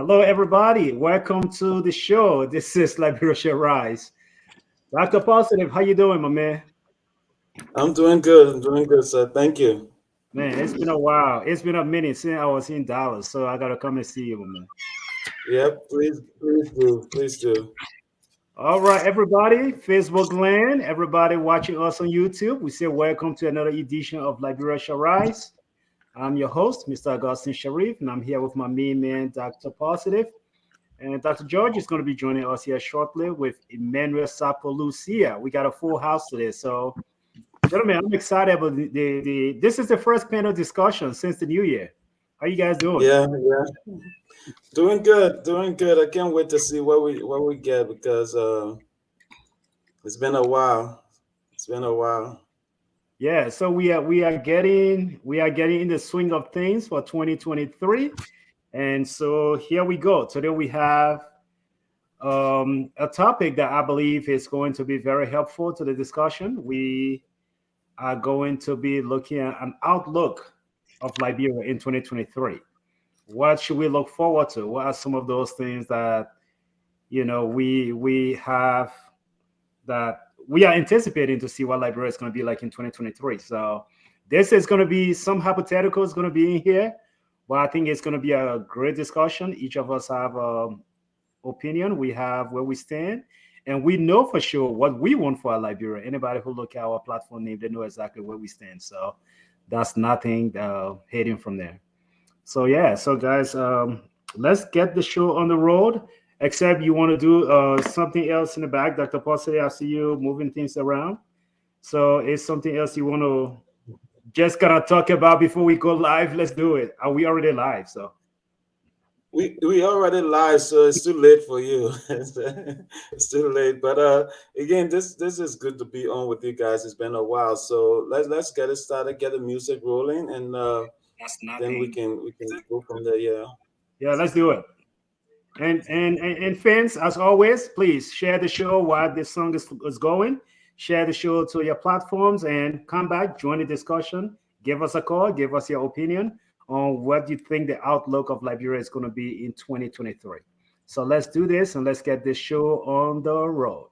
Hello, everybody. Welcome to the show. This is Liberia Rise. Dr. Positive, how you doing, my man? I'm doing good. I'm doing good, sir. Thank you. Man, it's been a while. It's been a minute since I was in Dallas, so I gotta come and see you, my man. Yep, please do. Please do. All right, everybody, Facebook land, everybody watching us on YouTube, we say welcome to another edition of Liberia Rise. I'm your host, Mr. Augustine Sharif, and I'm here with my main man, Dr. Positive. And Dr. George is going to be joining us here shortly with Emmanuel Sapo Lucia. We got a full house today. So, gentlemen, I'm excited about this is the first panel discussion since the new year. How you guys doing? Yeah. Doing good, doing good. I can't wait to see what we get because it's been a while. It's been a while. Yeah, so we are getting in the swing of things for 2023. And so here we go. Today we have a topic that I believe is going to be very helpful to the discussion. We are going to be looking at an outlook of Liberia in 2023. What should we look forward to? What are some of those things that we have that we are anticipating to see what Liberia is going to be like in 2023? So this is going to be some hypotheticals going to be in here. Well, I think it's going to be a great discussion. Each of us have an opinion. We have where we stand, and we know for sure what we want for our Liberia. Anybody who look at our platform name, they know exactly where we stand. So that's nothing hidden from there. So yeah, so guys, let's get the show on the road. Except you want to do something else in the back, Dr. Posey. I see you moving things around. So is something else you want to just gonna talk about before we go live? Let's do it. Are we already live? So we already live, so it's too late for you. It's too late. But again, this is good to be on with you guys. It's been a while, so let's get it started, get the music rolling, and then we can go from there. Yeah, let's do it. And fans, as always, please share the show while this song is going. Share the show to your platforms and come back, join the discussion. Give us a call, give us your opinion on what you think the outlook of Liberia is going to be in 2023. So let's do this and let's get this show on the road.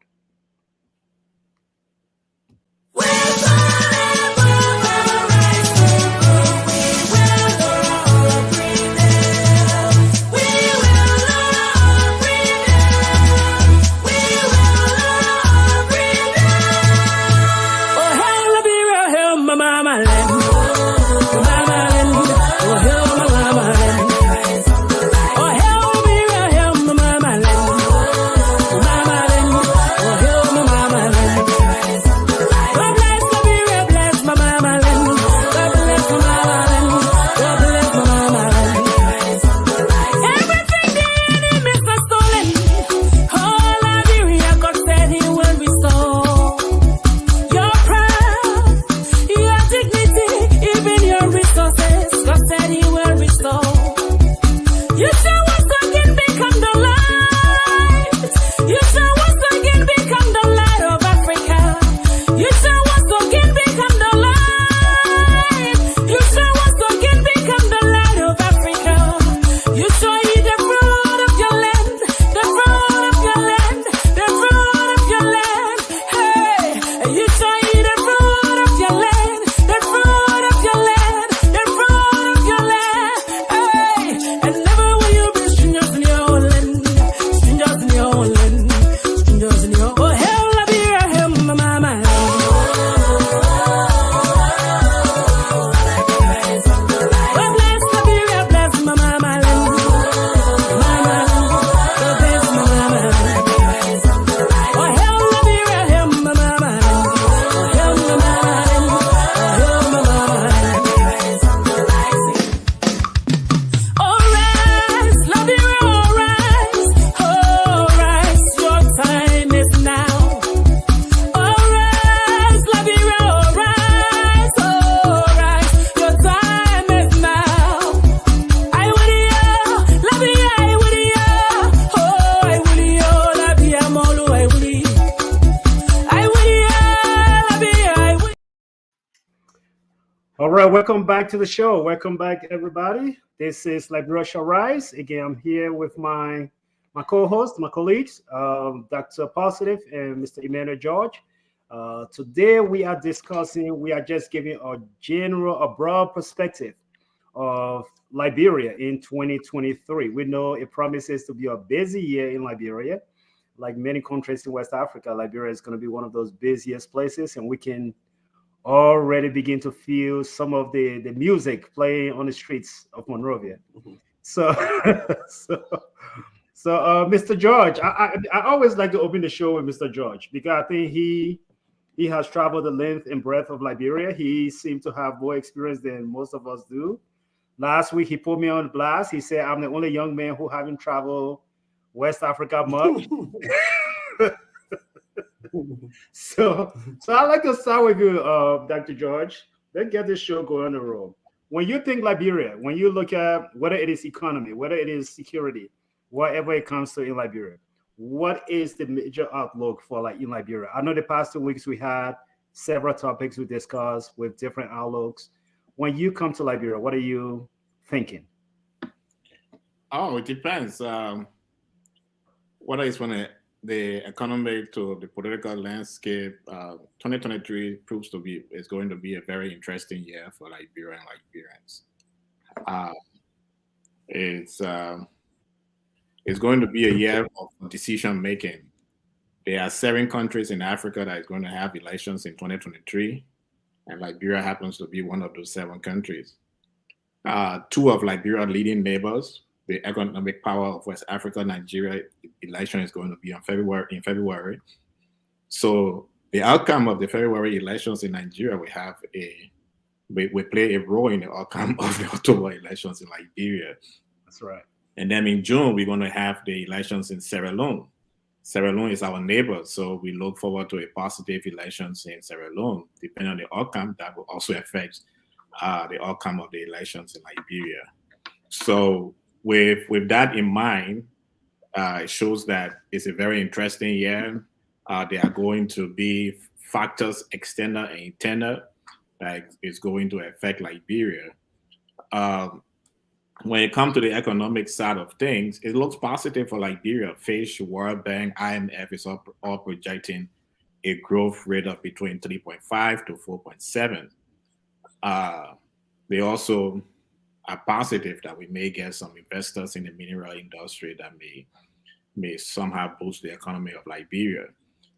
All right, welcome back to the show. Welcome back, everybody. This is Liberia Shall Rise. Again, I'm here with my co-host, my colleagues, Dr. Positive and Mr. Emmanuel George. Today, we are just giving a broad perspective of Liberia in 2023. We know it promises to be a busy year in Liberia. Like many countries in West Africa, Liberia is going to be one of those busiest places, and we can already begin to feel some of the music playing on the streets of Monrovia. So, so, so, Mr. George, I always like to open the show with Mr. George because I think he has traveled the length and breadth of Liberia. He seems to have more experience than most of us do. Last week, he put me on blast. He said, I'm the only young man who haven't traveled West Africa much. So I'd like to start with you, Dr. George. Let's get this show going on the road. When you think Liberia, when you look at whether it is economy, whether it is security, whatever it comes to in Liberia, what is the major outlook for like in Liberia? I know the past 2 weeks we had several topics we discussed with different outlooks. When you come to Liberia, what are you thinking? Oh, it depends. What is when the economic to the political landscape? 2023 proves to be is going to be a very interesting year for Liberia and Liberians. Uh, it's it's going to be a year of decision making. There are 7 countries in Africa that is going to have elections in 2023, and Liberia happens to be one of those 7 countries. 2 of Liberia's leading neighbors, the economic power of West Africa, Nigeria, election is going to be in February. So the outcome of the February elections in Nigeria we play a role in the outcome of the October elections in Liberia. That's right. And then in June, we're going to have the elections in Sierra Leone. Sierra Leone is our neighbor, so we look forward to a positive elections in Sierra Leone. Depending on the outcome, that will also affect the outcome of the elections in Liberia. So with that in mind, it shows that it's a very interesting year. There are going to be factors, external and internal, that is going to affect Liberia. Um, when it comes to the economic side of things, it looks positive for Liberia. Fitch, World Bank, IMF is all projecting a growth rate of between 3.5 to 4.7. They also are positive that we may get some investors in the mineral industry that may somehow boost the economy of Liberia.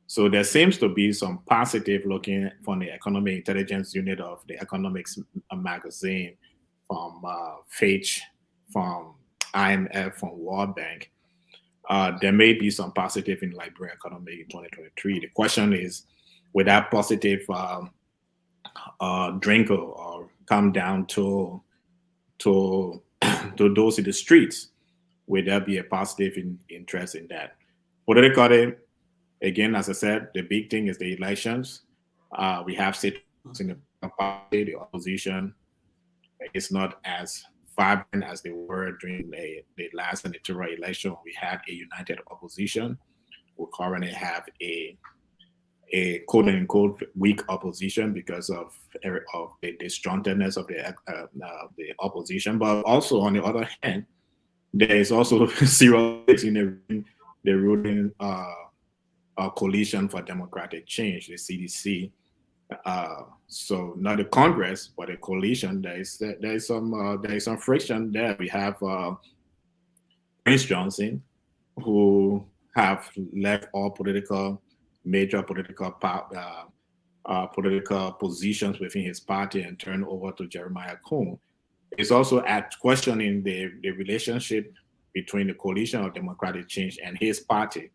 So there seems to be some positive looking from the Economic Intelligence Unit of the Economics magazine, from Fitch, from IMF, from World Bank. There may be some positive in Liberia economy in 2023. The question is, will that positive drinkle or come down to to those in the streets? Will there be a positive interest in that? Politically, again, as I said, the big thing is the elections. We have situations in the party, the opposition is not as vibrant as they were during the last senatorial election. We had a united opposition. We currently have a quote unquote weak opposition because of the strongness of the opposition. But also on the other hand, there is also serious in the ruling coalition for democratic change, the CDC. So not the Congress, but a coalition. There is some friction there. We have Prince Johnson, who have left all major political positions within his party and turned over to Jeremiah Coon. It's also at questioning the relationship between the coalition of democratic change and his party,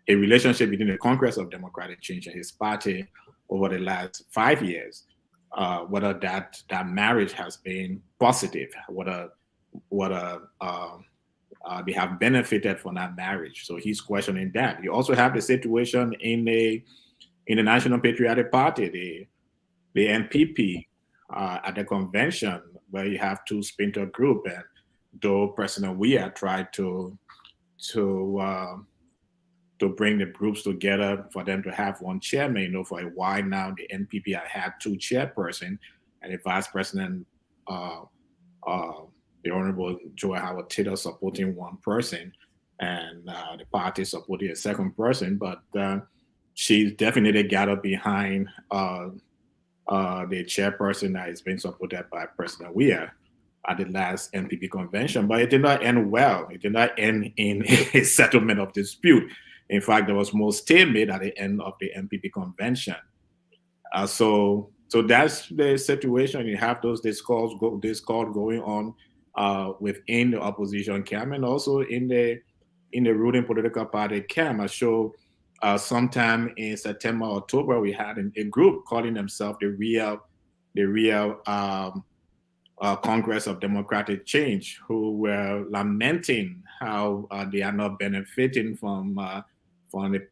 a relationship between the Congress of Democratic Change and his party over the last 5 years, whether that marriage has been positive, whether they have benefited from that marriage. So he's questioning that. You also have the situation in the National Patriotic Party, the NPP, at the convention, where you have two splinter group, and though President Weah tried to bring the groups together for them to have one chairman. For a while now, the NPP had two chairpersons, and the Vice President, uh, uh, the Honorable Joy Howard Taylor, supporting one person, and the party supporting a second person. But she definitely gathered behind the chairperson that is being supported by President Weah at the last NPP convention. But it did not end well. It did not end in a settlement of dispute. In fact, there was more stalemate at the end of the NPP convention. So that's the situation. You have those discourse going on within the opposition camp, and also in the ruling political party camp. I show sometime in September, October, we had a group calling themselves the real Congress of Democratic Change, who were lamenting how they are not benefiting from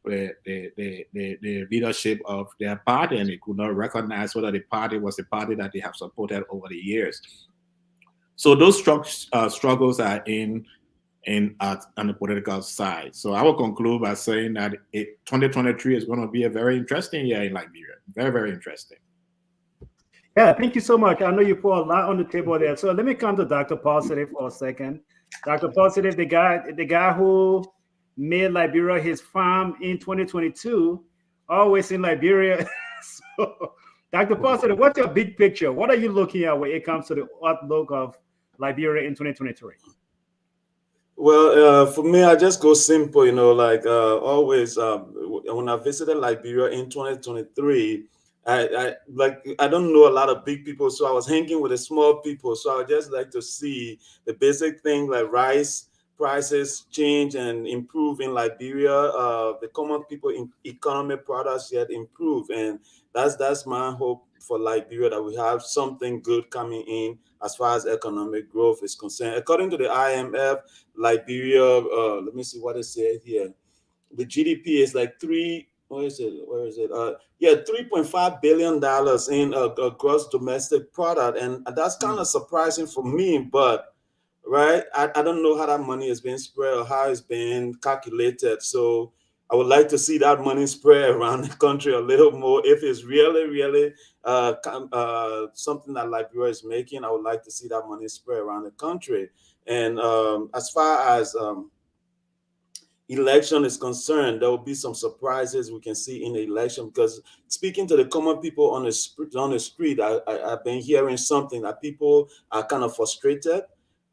the leadership of their party, and they could not recognize whether the party was the party that they have supported over the years. So those struggles are on the political side. So I will conclude by saying that 2023 is going to be a very interesting year in Liberia. Very, very interesting. Yeah, thank you so much. I know you put a lot on the table there. So let me come to Dr. Positive for a second. Dr. Positive, the guy who made Liberia his farm in 2022, always in Liberia. So, Dr. Positive, what's your big picture? What are you looking at when it comes to the outlook of Liberia in 2023? Well, for me, I just go simple, like always. When I visited Liberia in 2023, I don't know a lot of big people, so I was hanging with the small people. So I would just like to see the basic thing like rice prices change and improve in Liberia. The common people in economic products yet improve, and that's my hope for Liberia, that we have something good coming in as far as economic growth is concerned. According to the IMF, Liberia, let me see what it said here. The GDP is like where is it? $3.5 billion in gross domestic product. And that's kind of surprising for me, but right, I don't know how that money is being spread or how it's being calculated. So I would like to see that money spread around the country a little more. If it's really something that Liberia is making, I would like to see that money spread around the country. And as far as election is concerned, there will be some surprises we can see in the election, because speaking to the common people on the street, I've been hearing something that people are kind of frustrated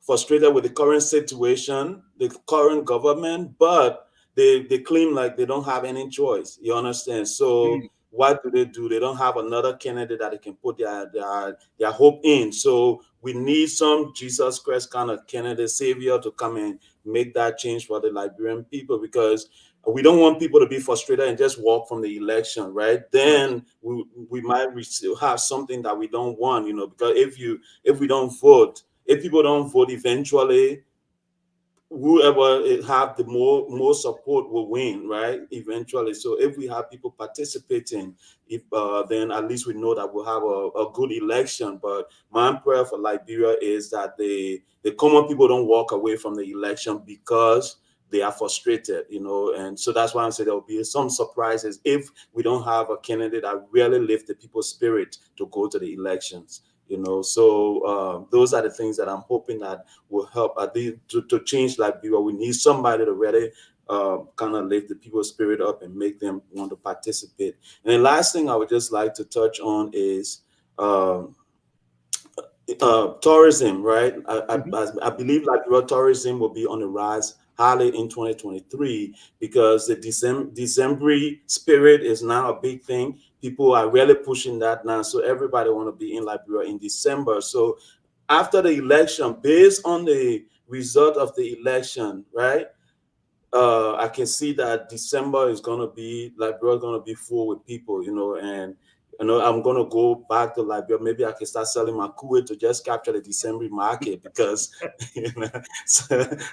with the current situation, the current government, but they claim like they don't have any choice. You understand? So what do? They don't have another candidate that they can put their hope in. So we need some Jesus Christ kind of candidate, savior, to come and make that change for the Liberian people, because we don't want people to be frustrated and just walk from the election, right? Then we might have something that we don't want, because if people don't vote, eventually whoever have the more support will win, right? Eventually. So if we have people participating, then at least we know that we'll have a good election. But my prayer for Liberia is that the common people don't walk away from the election because they are frustrated, and so that's why I'm saying there will be some surprises if we don't have a candidate that really lifts the people's spirit to go to the elections. So those are the things that I'm hoping that will help to change Liberia. We need somebody to really kind of lift the people's spirit up and make them want to participate. And the last thing I would just like to touch on is tourism, right? I believe Liberia tourism will be on the rise highly in 2023, because the December spirit is now a big thing. People are really pushing that now. So everybody want to be in Liberia in December. So after the election, based on the result of the election, right? I can see that December is going to be, Liberia is going to be full with people, and I'm going to go back to Liberia. Maybe I can start selling my kuwait to just capture the December market, because,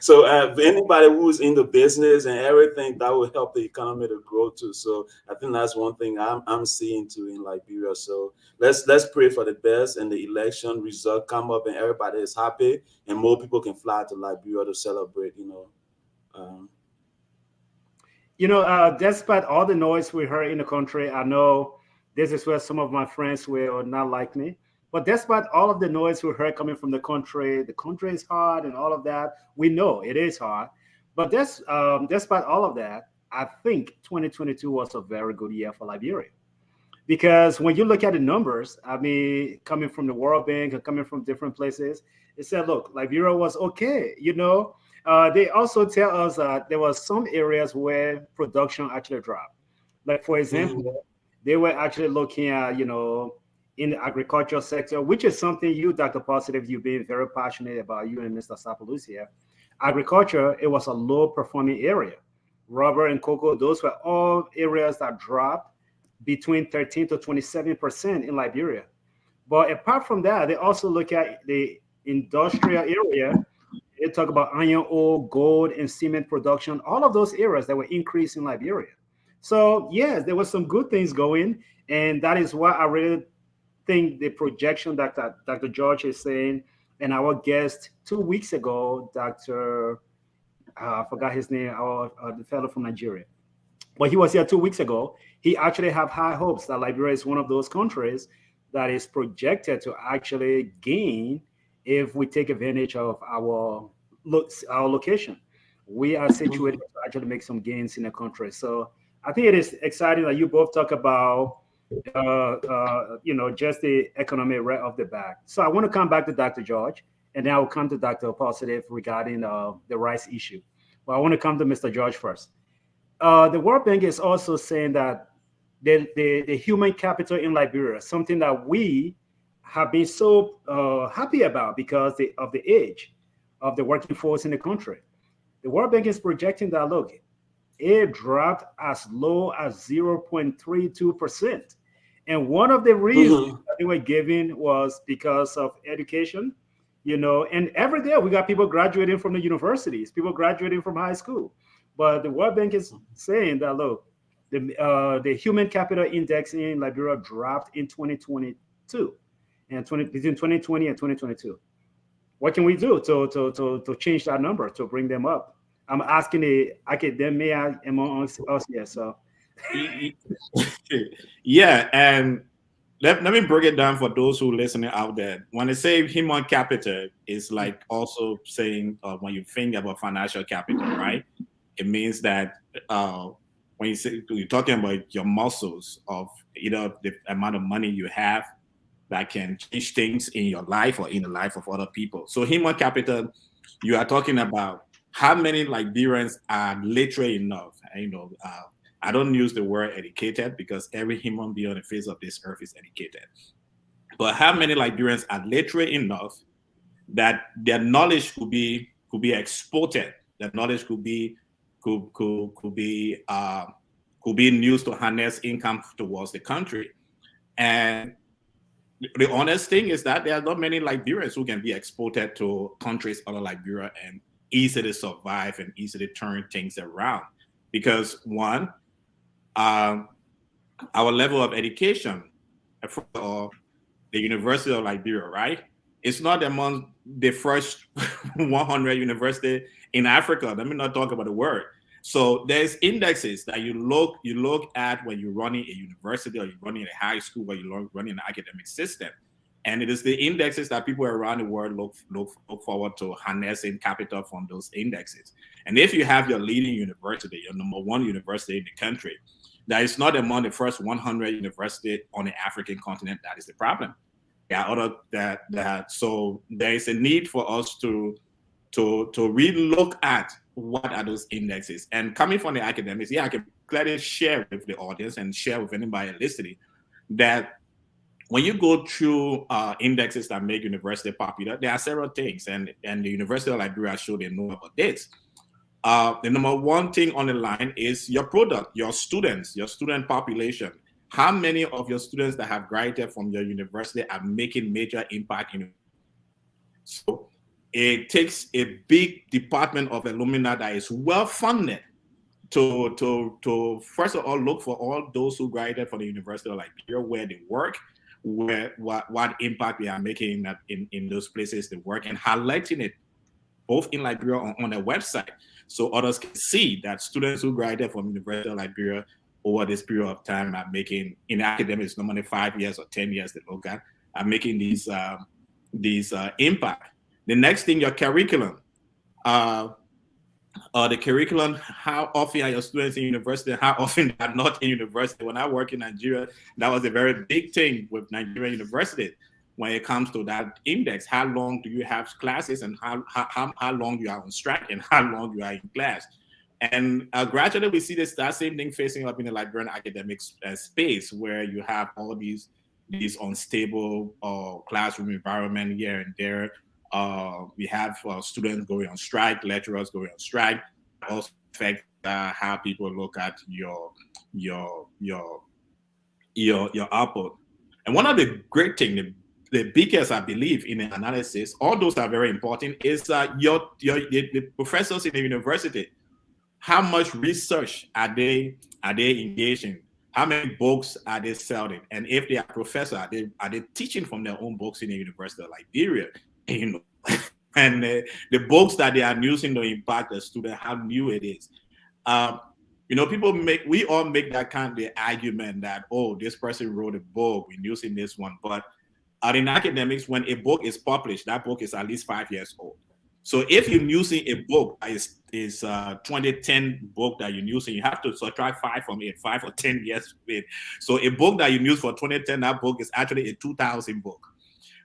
so anybody who's in the business and everything, that will help the economy to grow too. So I think that's one thing I'm seeing too in Liberia. So let's pray for the best, and the election result come up and everybody is happy and more people can fly to Liberia to celebrate, Despite all the noise we heard in the country, I know this is where some of my friends will not like me. But despite all of the noise we heard coming from the country is hard and all of that. We know it is hard. But despite all of that, I think 2022 was a very good year for Liberia. Because when you look at the numbers, I mean, coming from the World Bank and coming from different places, it said, look, Liberia was okay. They also tell us that there was some areas where production actually dropped. Like for example, they were actually looking at, in the agricultural sector, which is something you, Dr. Positive, you've been very passionate about, you and Mr. Sapolus here. Agriculture, it was a low performing area. Rubber and cocoa, those were all areas that dropped between 13 to 27% in Liberia. But apart from that, they also look at the industrial area. They talk about iron ore, gold, and cement production, all of those areas that were increased in Liberia. So, yes, there was some good things going. And that is why I really think the projection that Dr. George is saying, and our guest 2 weeks ago, Dr. I forgot his name, the fellow from Nigeria. But he was here 2 weeks ago. He actually have high hopes that Liberia is one of those countries that is projected to actually gain if we take advantage of our location. We are situated to actually make some gains in the country. So I think it is exciting that you both talk about just the economy right off the back. So I want to come back to Dr. George, and then I will come to Dr. Positive regarding the rice issue. But I want to come to Mr. George first. The World Bank is also saying that the human capital in Liberia, something that we have been so happy about because of the age of the working force in the country. The World Bank is projecting that, look, it dropped as low as 0.32%. And one of the reasons that they were giving was because of education, and every day we got people graduating from the universities, people graduating from high school. But the World Bank is saying that, look, the human capital index in Liberia dropped in 2022 and between 2020 and 2022. What can we do to change that number, to bring them up? I'm asking the academia among us here. So, yeah, and let me break it down for those who listening out there. When they say human capital, it's like also saying when you think about financial capital, right? It means that when you're talking about your muscles of the amount of money you have that can change things in your life or in the life of other people. So human capital, you are talking about how many Liberians are literate enough. I don't use the word educated because every human being on the face of this earth is educated. But how many Liberians are literate enough that their knowledge could be exported? That knowledge could be used to harness income towards the country. And the honest thing is that there are not many Liberians who can be exported to countries other Liberia and easily survive and easily turn things around. Because one, our level of education, or the University of Liberia, right? It's not among the first 100 universities in Africa. Let me not talk about the word. So there's indexes that you look at when you're running a university or you're running a high school or you're running an academic system. And it is the indexes that people around the world look forward to harnessing capital from those indexes. And if you have your leading university, your number one university in the country, that is not among the first 100 universities on the African continent, that is the problem. There are other that so there is a need for us to really look at what are those indexes. And coming from the academics, I can gladly share with the audience and share with anybody listening that when you go through indexes that make university popular, there are several things, and the University of Liberia showed they know about this. The number one thing on the line is your product, your students, your student population. How many of your students that have graduated from your university are making major impact in? So it takes a big department of alumni that is well funded to first of all look for all those who graduated from the University of Liberia, where they work, what impact they are making in those places they work, and highlighting it both in Liberia on their website, so others can see that students who graduated from University of Liberia over this period of time are making, in academics, normally 5 years or 10 years they look at, at making these impact. The next thing, your curriculum. The curriculum, how often are your students in university, how often they are not in university. When I work in Nigeria, that was a very big thing with Nigerian universities when it comes to that index. How long do you have classes, and how long you are on strike, and how long you are in class. And gradually we see that same thing facing up in the Liberian academic space, where you have all these unstable classroom environment here and there. We have students going on strike, lecturers going on strike. Also affect how people look at your output. And one of the great things, the biggest, I believe, in the analysis, all those are very important, is the professors in the university. How much research are they engaged in? How many books are they selling? And if they are professors, are they teaching from their own books in the University of Liberia? And the books that they are using to impact the student, how new it is. We all make that kind of argument that, oh, this person wrote a book, we're using this one. But in academics, when a book is published, that book is at least 5 years old. So if you're using a book that is 2010 book that you're using, you have to subtract 5 from it, 5 or 10 years from it. So a book that you use for 2010, that book is actually a 2000 book.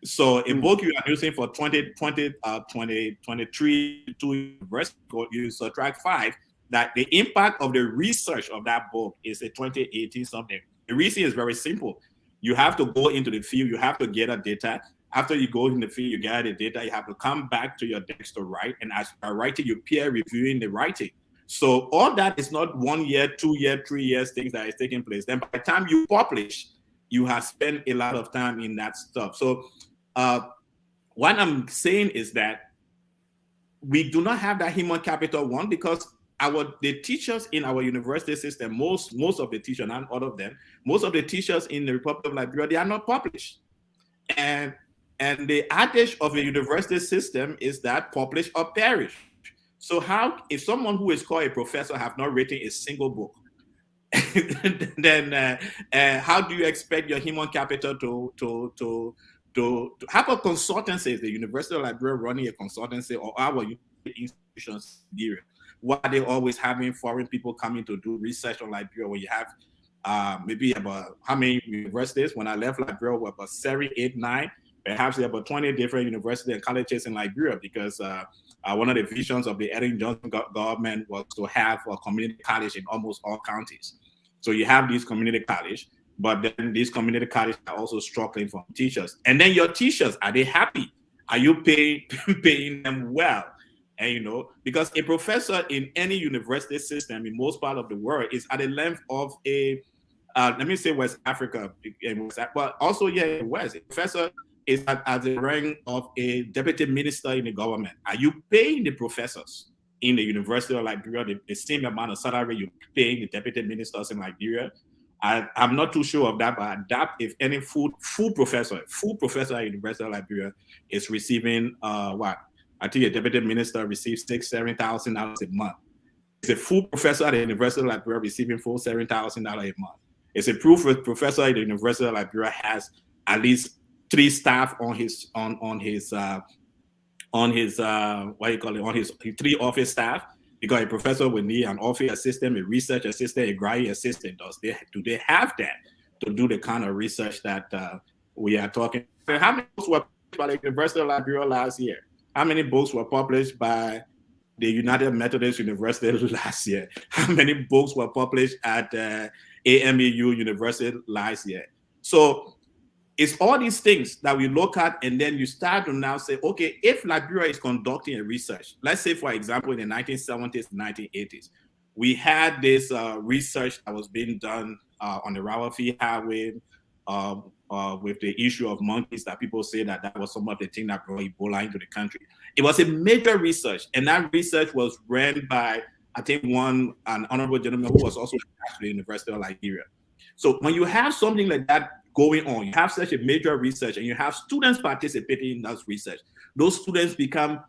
So a book you are using for 2023 to university, you subtract 5, that the impact of the research of that book is a 2018 something. The reason is very simple. You have to go into the field, you have to gather data. After you go in the field, you gather the data, you have to come back to your desk to write. And as you are writing, you peer reviewing the writing. So all that is not 1 year, 2 year, 3 years, things that is taking place. Then by the time you publish, you have spent a lot of time in that stuff. So what I'm saying is that we do not have that human capital, one, because the teachers in our university system, most of the teachers, not all of them, most of the teachers in the Republic of Liberia, they are not published. And the adage of a university system is that publish or perish. So if someone who is called a professor have not written a single book, then how do you expect your human capital to have a consultancy? Is the University of Liberia running a consultancy, or our institutions here? Why are they always having foreign people coming to do research on Liberia when you have maybe about how many universities? When I left Liberia, were about 7, 8, 9, perhaps about 20 different universities and colleges in Liberia, because one of the visions of the Ellen Johnson government was to have a community college in almost all counties. So you have these community college, but then these community colleges are also struggling for teachers. And then your teachers, are they happy? Are you paying them well? And because a professor in any university system in most part of the world is at the length of let me say West Africa, but also in West, a professor is at the rank of a deputy minister in the government. Are you paying the professors in the University of Liberia the same amount of salary you're paying the deputy ministers in Liberia? I'm not too sure of that, but if any full professor at University of Liberia is receiving what? I think a deputy minister receives $6,000-$7,000 a month. It's a full professor at the University of Liberia receiving full $7,000 a month. It's a proof professor at the University of Liberia has at least 3 staff on his what do you call it, on his 3 office staff, because a professor will need an office assistant, a research assistant, a graduate assistant. Do they have that to do the kind of research that we are talking? How many books were published by the University of Liberia last year? How many books were published by the United Methodist University last year? How many books were published at AMEU University last year? So it's all these things that we look at, and then you start to now say, okay, if Liberia is conducting a research, let's say, for example, in the 1970s, 1980s, we had this research that was being done on the Rawalpindi Highway with the issue of monkeys, that people say that was some of the things that brought Ebola into the country. It was a major research, and that research was ran by, I think, an honorable gentleman who was also at the University of Liberia. So when you have something like that going on, you have such a major research, and you have students participating in that research, those students become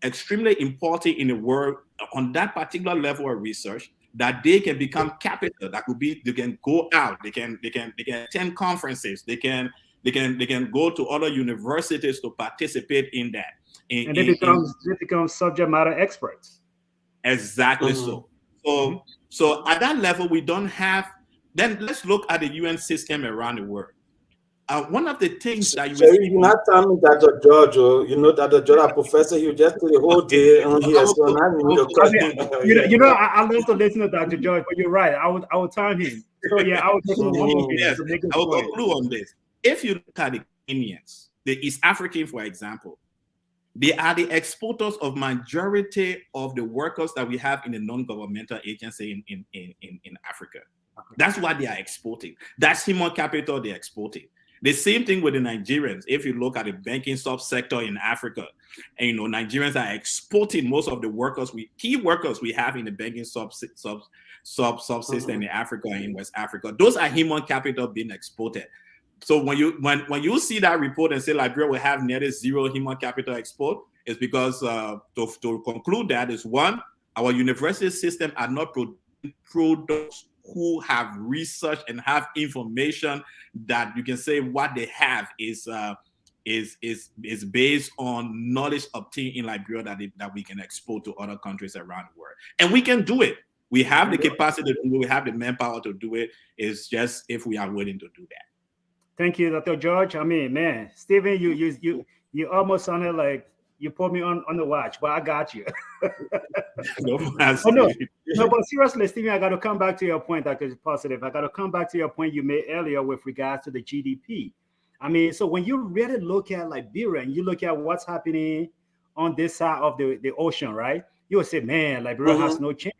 extremely important in the world on that particular level of research, that they can become capital. That could be, they can go out, they can attend conferences, they can They can go to other universities to participate in that. And they become subject matter experts. Exactly. So at that level, we don't have. Then let's look at the UN system around the world. One of the things that you you not tell me that the judge, or you know that the judge, professor, he just the whole day on here. So now I love to listen to Dr. George, but you're right. I would time him. So yeah, I would yes, I will conclude on this. If you look at the Kenyans, the East African, for example, they are the exporters of majority of the workers that we have in the non-governmental agency in Africa. That's what they are exporting. That's human capital they're exporting. The same thing with the Nigerians. If you look at the banking subsector in Africa, and Nigerians are exporting most of the key workers we have in the banking subsystem in Africa and in West Africa. Those are human capital being exported. So when you see that report and say Liberia will have nearly zero human capital export, it's because to conclude that is one, our university system are not producing products who have research and have information that you can say what they have is based on knowledge obtained in Liberia that we can export to other countries around the world. And we can do it. We have the capacity to do it. We have the manpower to do it. It's just if we are willing to do that. Thank you, Dr. George. I mean, man, Stephen, you almost sounded like you put me on the watch, but I got you. No, but seriously, Stephen, I got to come back to your point that is positive. I got to come back to your point you made earlier with regards to the GDP. I mean, so when you really look at Liberia and you look at what's happening on this side of the ocean, right? You will say, man, Liberia has no chance.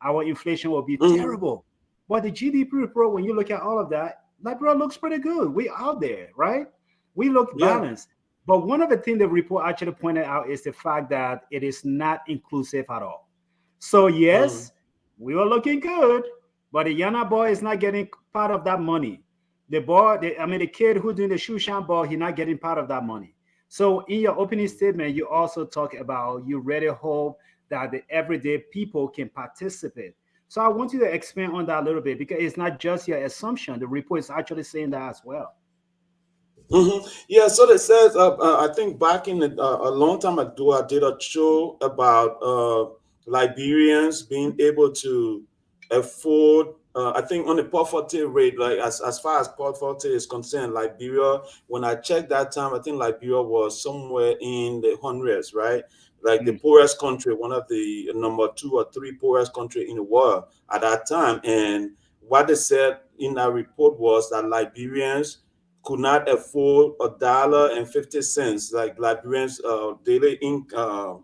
Our inflation will be terrible. But the GDP report, when you look at all of that, Liberia looks pretty good. We out there, right? We look balanced. But one of the things the report actually pointed out is the fact that it is not inclusive at all. So yes, we were looking good, but the Yana boy is not getting part of that money. The kid who's doing the Shushan ball, he's not getting part of that money. So in your opening statement, you also talk about you really hope that the everyday people can participate. So I want you to expand on that a little bit because it's not just your assumption. The report is actually saying that as well. Yeah, so it says, I think back in a long time ago, I did a show about Liberians being able to afford, I think on the poverty rate, like as far as poverty is concerned, Liberia, when I checked that time, I think Liberia was somewhere in the hundreds, right? Like the poorest country, one of the number 2 or 3 poorest country in the world at that time. And what they said in that report was that Liberians could not afford $1.50. Like Liberians' daily income,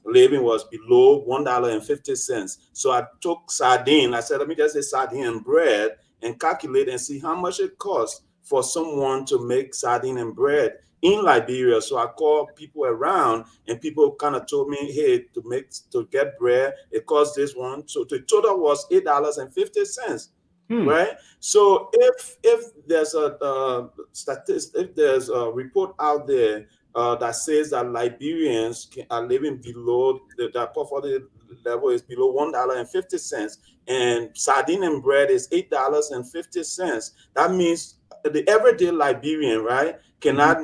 living was below $1.50. So I took sardine. I said, let me just say sardine and bread and calculate and see how much it costs for someone to make sardine and bread in Liberia. So I called people around, and people kind of told me, hey, to get bread, it costs this one. So the total was $8.50. Right. So if there's a if there's a report out there that says that Liberians are living below the poverty level is below $1.50, and sardine and bread is $8.50, that means the everyday Liberian, right, cannot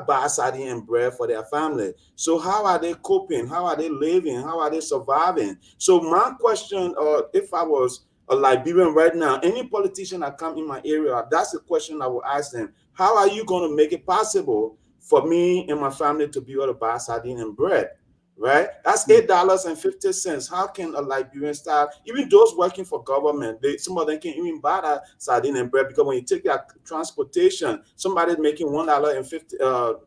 buy sardine and bread for their family. So how are they coping? How are they living? How are they surviving? So my question, if I was a Liberian right now, any politician that come in my area, that's the question I will ask them. How are you going to make it possible for me and my family to be able to buy sardine and bread? Right? That's $8.50. How can a Liberian start? Even those working for government, some of them can't even buy that sardine and bread, because when you take their transportation, somebody's making $1.50,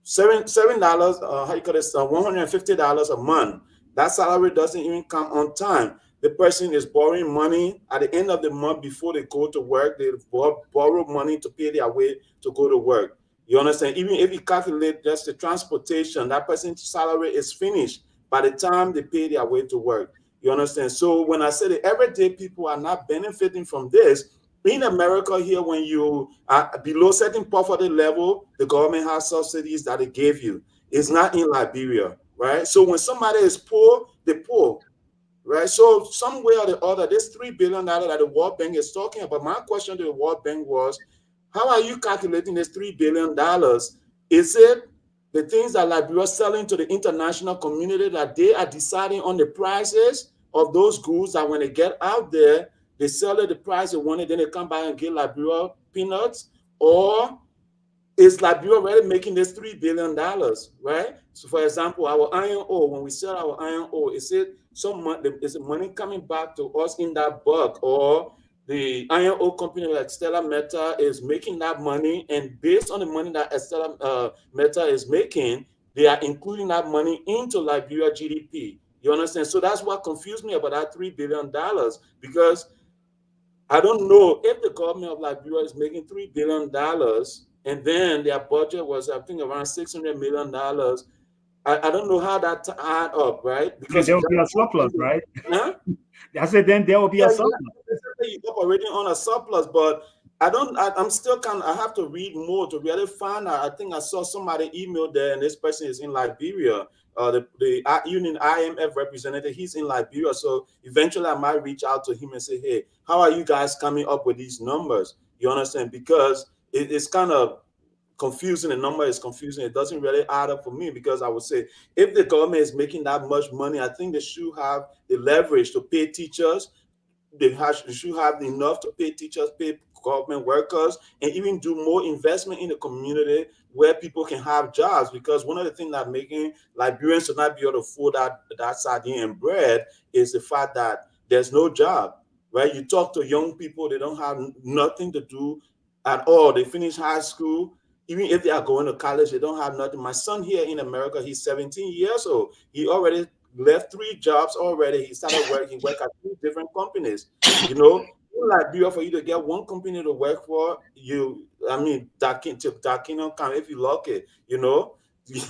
$7, $150 a month. That salary doesn't even come on time. The person is borrowing money at the end of the month before they go to work. They borrow money to pay their way to go to work. You understand? Even if you calculate just the transportation, that person's salary is finished by the time they pay their way to work. You understand? So when I say that everyday people are not benefiting from this, in America here, when you are below certain poverty level, the government has subsidies that it gave you. It's not in Liberia, right? So when somebody is poor, they're poor. Right. So some way or the other, this $3 billion that the World Bank is talking about, my question to the World Bank was, How are you calculating this $3 billion? Is it the things that Liberia is selling to the international community that they are deciding on the prices of those goods that when they get out there, they sell at the price they want it, then they come back and get Liberia peanuts? Or is Liberia already making this $3 billion, right? So, for example, our iron ore, when we sell our iron ore, is it money coming back to us in that bulk, or the iron ore company like Stella Meta is making that money, and based on the money that Stella Meta is making, they are including that money into Liberia GDP? You understand? So that's what confused me about that $3 billion, because I don't know if the government of Liberia is making $3 billion and then their budget was, I think, around $600 million. I don't know how that add up, right? Then Because there if will be a that's surplus, right? huh? I said then there will be Yeah, a yeah, surplus. you're operating on a surplus, but I'm still I have to read more to really find out. I think I saw somebody email there, and this person is in Liberia. The Union IMF representative, he's in Liberia. So eventually I might reach out to him and say, hey, how are you guys coming up with these numbers? You understand? Because it's kind of confusing. The number is confusing. It doesn't really add up for me, because I would say if the government is making that much money, I think they should have the leverage to pay teachers. They should have enough to pay teachers, pay government workers, and even do more investment in the community where people can have jobs. Because one of the things that making Liberians to not be able to afford that sardine and bread is the fact that there's no job, right? You talk to young people, they don't have nothing to do at all. They finish high school. Even if they are going to college, they don't have nothing. My son here in America, he's 17 years old. He already left 3 jobs already. He started working, work at 2 different companies. You know, in Liberia, for you to get one company to work for, that can come if you lock it, you know.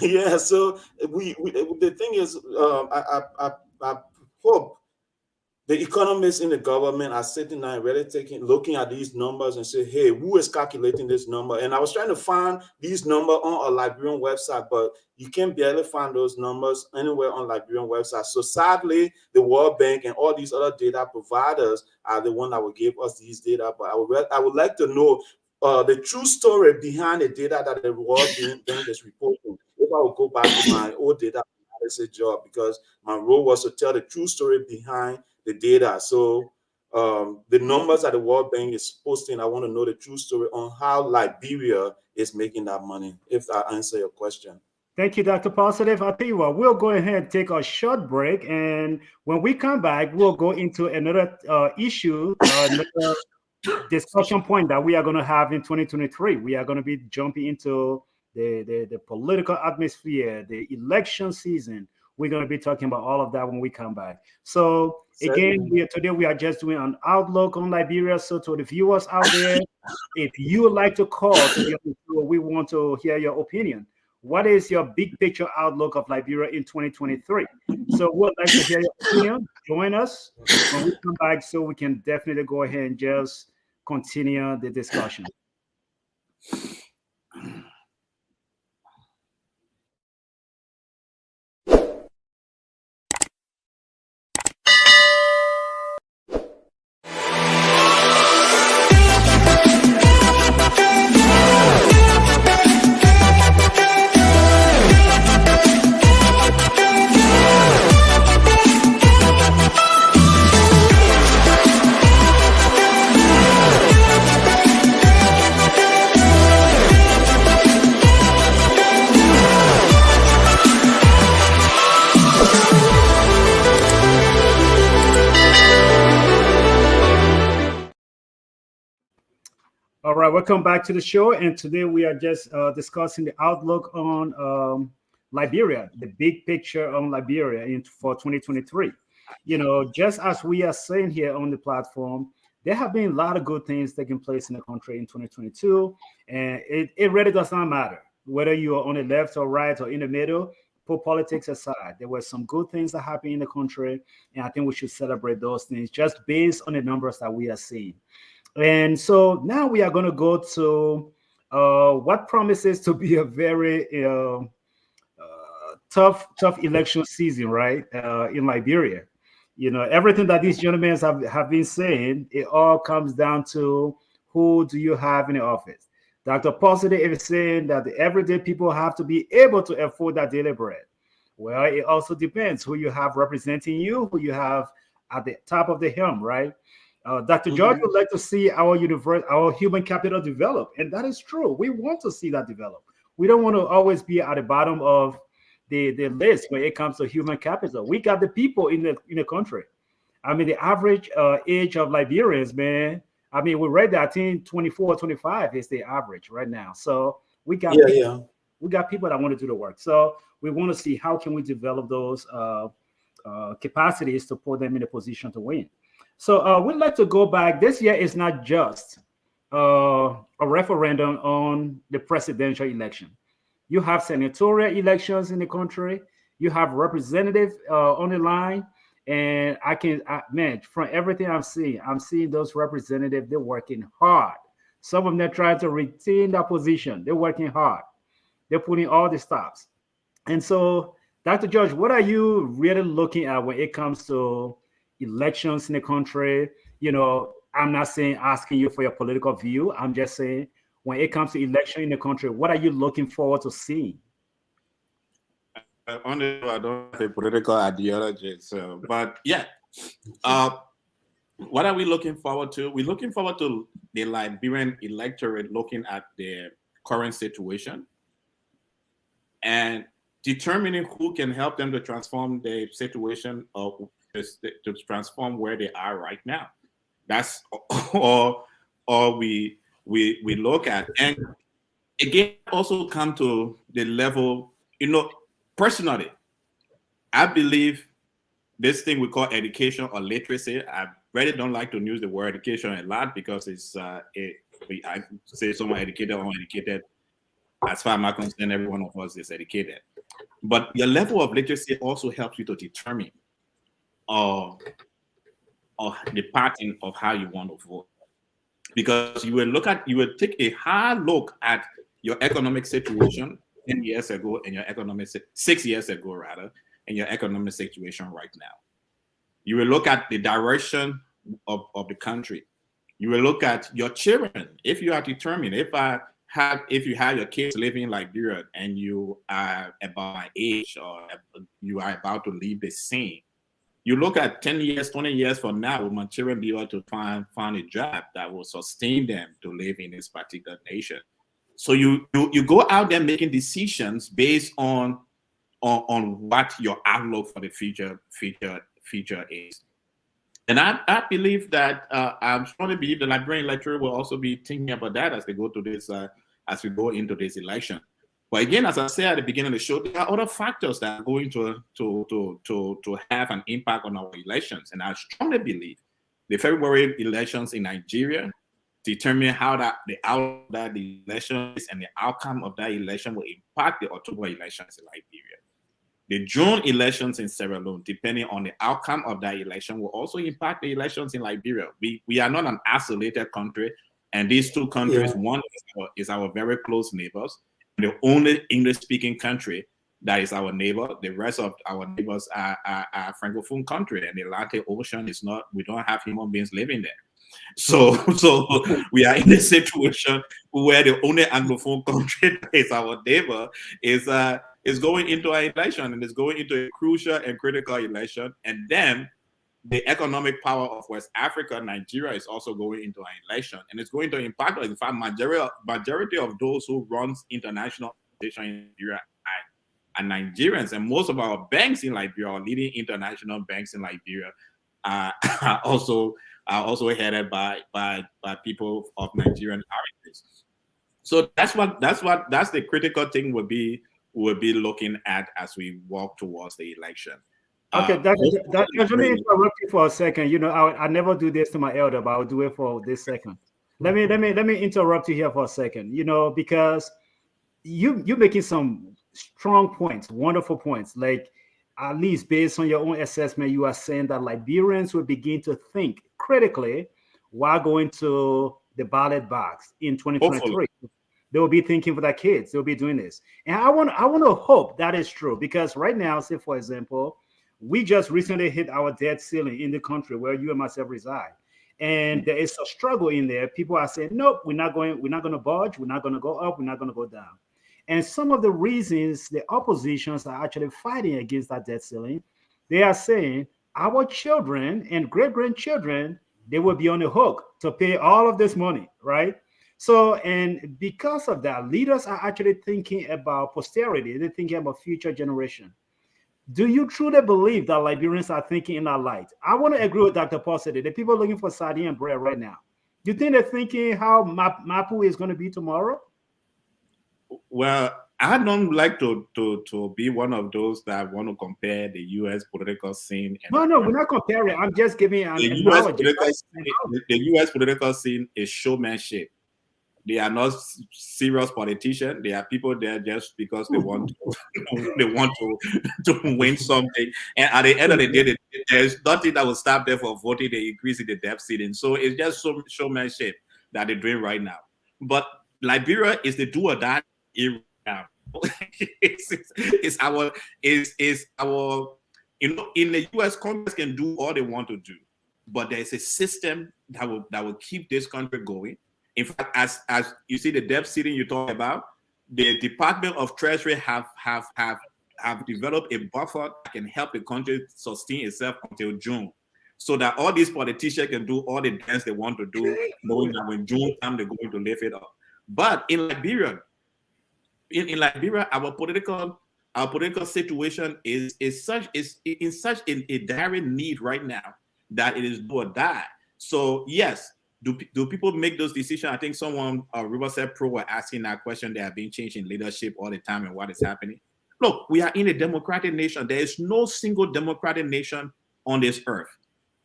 Yeah, so we the thing is, I hope the economists in the government are sitting down, really looking at these numbers and say, hey, who is calculating this number? And I was trying to find these numbers on a Liberian website, but you can barely find those numbers anywhere on Liberian website. So sadly, the World Bank and all these other data providers are the one that will give us these data. But I would like to know the true story behind the data that the World Bank is reporting. If I would go back to my old data analysis job, because my role was to tell the true story behind the data. So the numbers that the World Bank is posting, I want to know the true story on how Liberia is making that money, if I answer your question. Thank you, Dr. Positive. I'll tell you what, we'll go ahead and take a short break. And when we come back, we'll go into another issue, another discussion point that we are going to have in 2023. We are going to be jumping into the political atmosphere, the election season. We're going to be talking about all of that when we come back. So again, today we are just doing an outlook on Liberia. So to the viewers out there, if you would like to call to be on the show, we want to hear your opinion. What is your big picture outlook of Liberia in 2023? So we'd like to hear your opinion. Join us when we come back, so we can definitely go ahead and just continue the discussion. All right, welcome back to the show. And today we are just discussing the outlook on Liberia, the big picture on Liberia for 2023. You know, just as we are saying here on the platform, there have been a lot of good things taking place in the country in 2022. And it really does not matter whether you are on the left or right or in the middle. Put politics aside, there were some good things that happened in the country. And I think we should celebrate those things just based on the numbers that we are seeing. And so now we are going to go to what promises to be a very tough election season, right? In Liberia. You know, everything that these gentlemen have been saying, it all comes down to who do you have in the office. Dr. Positive is saying that the everyday people have to be able to afford that daily bread. Well, it also depends who you have representing you, who you have at the top of the helm, right? Dr. George Mm-hmm. would like to see our universe, our human capital develop, and that is true. We want to see that develop. We don't want to always be at the bottom of the list when it comes to human capital. We got the people in the country. I mean, the average age of Liberians, man. I mean, we read that I think 24, 25 is the average right now. So we got Yeah, people, yeah. that want to do the work. So we want to see how can we develop those capacities to put them in a position to win. So we'd like to go back. This year is not just a referendum on the presidential election. You have senatorial elections in the country. You have representative on the line. And man, from everything I'm seeing those representatives, they're working hard. Some of them are trying to retain that position. They're working hard. They're putting all the stops. And so, Dr. George, what are you really looking at when it comes to elections in the country? I'm not saying asking you for your political view. I'm just saying when it comes to election in the country, what are you looking forward to seeing? Honestly, I don't have a political ideology, so but yeah. Uh, what are we looking forward to? We're looking forward to the Liberian electorate looking at the current situation and determining who can help them to transform the situation to transform where they are right now. That's all we look at. And again, also come to the level, personally, I believe this thing we call education or literacy. I really don't like to use the word education a lot because I say someone educated or uneducated. As far as I'm concerned, every one of us is educated. But your level of literacy also helps you to determine uh, the pattern of how you want to vote. Because you will take a hard look at your economic situation 10 years ago and your 6 years ago rather, and your economic situation right now. You will look at the direction of the country. You will look at your children. If you are determined, if you have your kids living in Liberia and you are about my age or you are about to leave the scene, you look at 10 years, 20 years from now, will my children be able to find a job that will sustain them to live in this particular nation? So you go out there making decisions based on what your outlook for the future is. And I believe that I strongly believe the Liberian electorate will also be thinking about that as they go to this as we go into this election. But again, as I said at the beginning of the show, there are other factors that are going to have an impact on our elections. And I strongly believe the February elections in Nigeria determine how the outcome of the election is, and the outcome of that election will impact the October elections in Liberia. The June elections in Sierra Leone, depending on the outcome of that election, will also impact the elections in Liberia. We are not an isolated country, and these two countries, one is our very close neighbors, the only English-speaking country that is our neighbor. The rest of our neighbors are Francophone country, and the Atlantic Ocean is not. We don't have human beings living there. So we are in a situation where the only Anglophone country that is our neighbor is going into an election, and is going into a crucial and critical election. And then the economic power of West Africa, Nigeria, is also going into an election, and it's going to impact. In fact, majority of those who runs international organizations in Nigeria are Nigerians, and most of our banks in Liberia, our leading international banks in Liberia, are also headed by people of Nigerian origins. So that's the critical thing we'll be looking at as we walk towards the election. Okay, let me interrupt you for a second. I never do this to my elder, but I'll do it for this second. Let me interrupt you here for a second. Because you're making some strong points, wonderful points. Like, at least based on your own assessment, you are saying that Liberians will begin to think critically while going to the ballot box in 2023. Hopefully. They will be thinking for their kids. They'll be doing this, and I want to hope that is true, because right now, say for example, we just recently hit our debt ceiling in the country where you and myself reside. and there is a struggle in there. People are saying, nope, we're not going to budge, we're not going to go up, we're not going to go down. And some of the reasons the oppositions are actually fighting against that debt ceiling, they are saying our children and great grandchildren, they will be on the hook to pay all of this money, right? So, and because of that, leaders are actually thinking about posterity, they're thinking about future generation. Do you truly believe that Liberians are thinking in that light? I want to agree with Dr. Paucity. The people looking for sardine and bread right now. Do you think they're thinking how Mapu is going to be tomorrow? Well, I don't like to be one of those that want to compare the U.S. political scene. No, we're not comparing. I'm just giving an analogy. The U.S. political scene is showmanship. They are not serious politicians. They are people there just because they want to win something. And at the end of the day, there's nothing that will stop them from voting. They increase in the debt ceiling. So it's just showmanship that they're doing right now. But Liberia is the do or die era now. it's our in the US, Congress can do all they want to do, but there's a system that will keep this country going. In fact, as you see the debt ceiling you talk about, the Department of Treasury have developed a buffer that can help the country sustain itself until June, so that all these politicians can do all the dance they want to do, knowing that when June comes, they're going to lift it up. But in Liberia, our political situation is in such a dire need right now that it is do or die. So yes, do people make those decisions? I think someone, Riverside Pro, were asking that question. They have been changing leadership all the time, and what is happening? Look, we are in a democratic nation. There is no single democratic nation on this earth,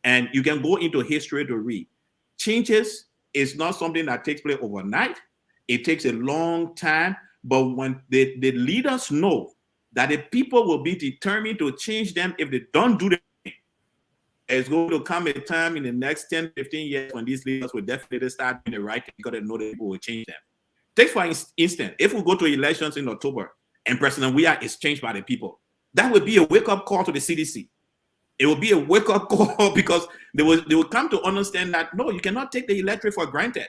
and you can go into history to read. Changes is not something that takes place overnight. It takes a long time. But when the leaders know that the people will be determined to change them if they don't do the thing, there's going to come a time in the next 10, 15 years when these leaders will definitely start doing the right thing because they know that people will change them. Take for instance, if we go to elections in October and President Weah is changed by the people, that would be a wake-up call to the CDC. It will be a wake-up call because they will come to understand that, no, you cannot take the electorate for granted.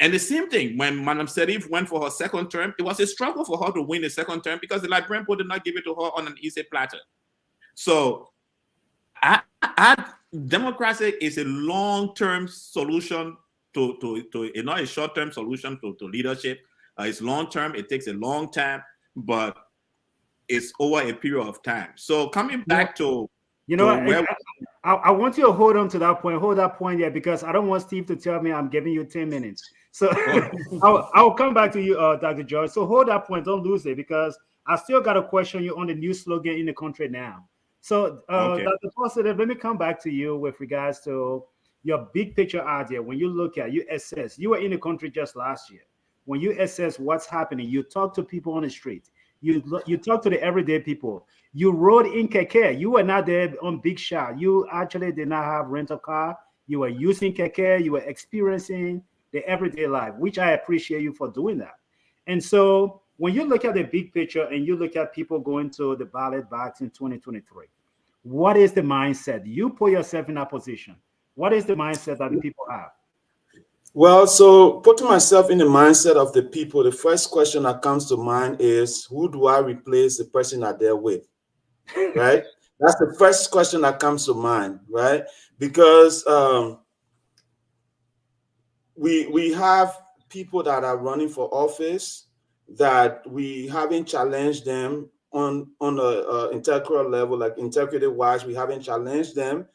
And the same thing, when Madam Serif went for her second term, it was a struggle for her to win the second term because the Liberian people did not give it to her on an easy platter. So democracy is a long-term solution to not a short-term solution to leadership. It's long-term, it takes a long time, but it's over a period of time. So coming back to I want you to hold on to that point there, because I don't want Steve to tell me I'm giving you 10 minutes. So I'll come back to you, Dr. George. So hold that point, don't lose it, because I still got to question you on the new slogan in the country now. So Dr. Positive, let me come back to you with regards to your big picture idea. When you look at, you assess, you were in the country just last year. When you assess what's happening, you talk to people on the street. You talk to the everyday people. You rode in keke. You were not there on big shot. You actually did not have rental car. You were using keke. You were experiencing the everyday life, which I appreciate you for doing that. And so when you look at the big picture and you look at people going to the ballot box in 2023, what is the mindset? You put yourself in that position. What is the mindset that the people have? Well, so putting myself in the mindset of the people, the first question that comes to mind is, who do I replace the person that they're with? Right? That's the first question that comes to mind, right? Because we have people that are running for office that we haven't challenged them on a integral level, like integrity-wise, we haven't challenged them.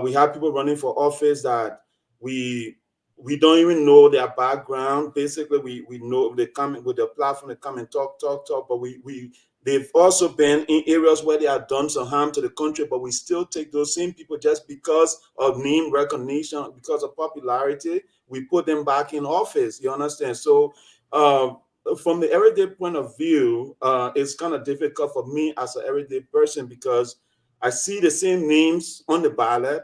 We have people running for office that we don't even know their background. Basically, we know they come with their platform, they come and talk, but they've also been in areas where they have done some harm to the country, but we still take those same people just because of name recognition, because of popularity, we put them back in office. You understand? So from the everyday point of view, it's kind of difficult for me as an everyday person because I see the same names on the ballot.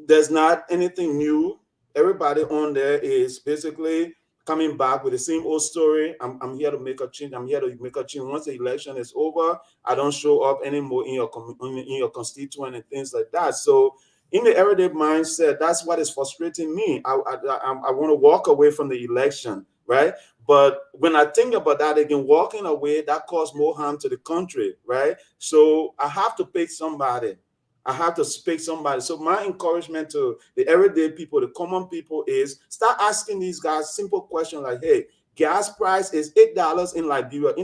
There's not anything new. Everybody on there is basically coming back with the same old story. I'm here to make a change. I'm here to make a change. Once the election is over, I don't show up anymore in your constituent and things like that. So in the everyday mindset, that's what is frustrating me. I want to walk away from the election, right? But when I think about that again, walking away, that caused more harm to the country, right? So I have to pick somebody. I have to pick somebody. So my encouragement to the everyday people, the common people, is start asking these guys simple questions like, hey, gas price is $8 in Liberia.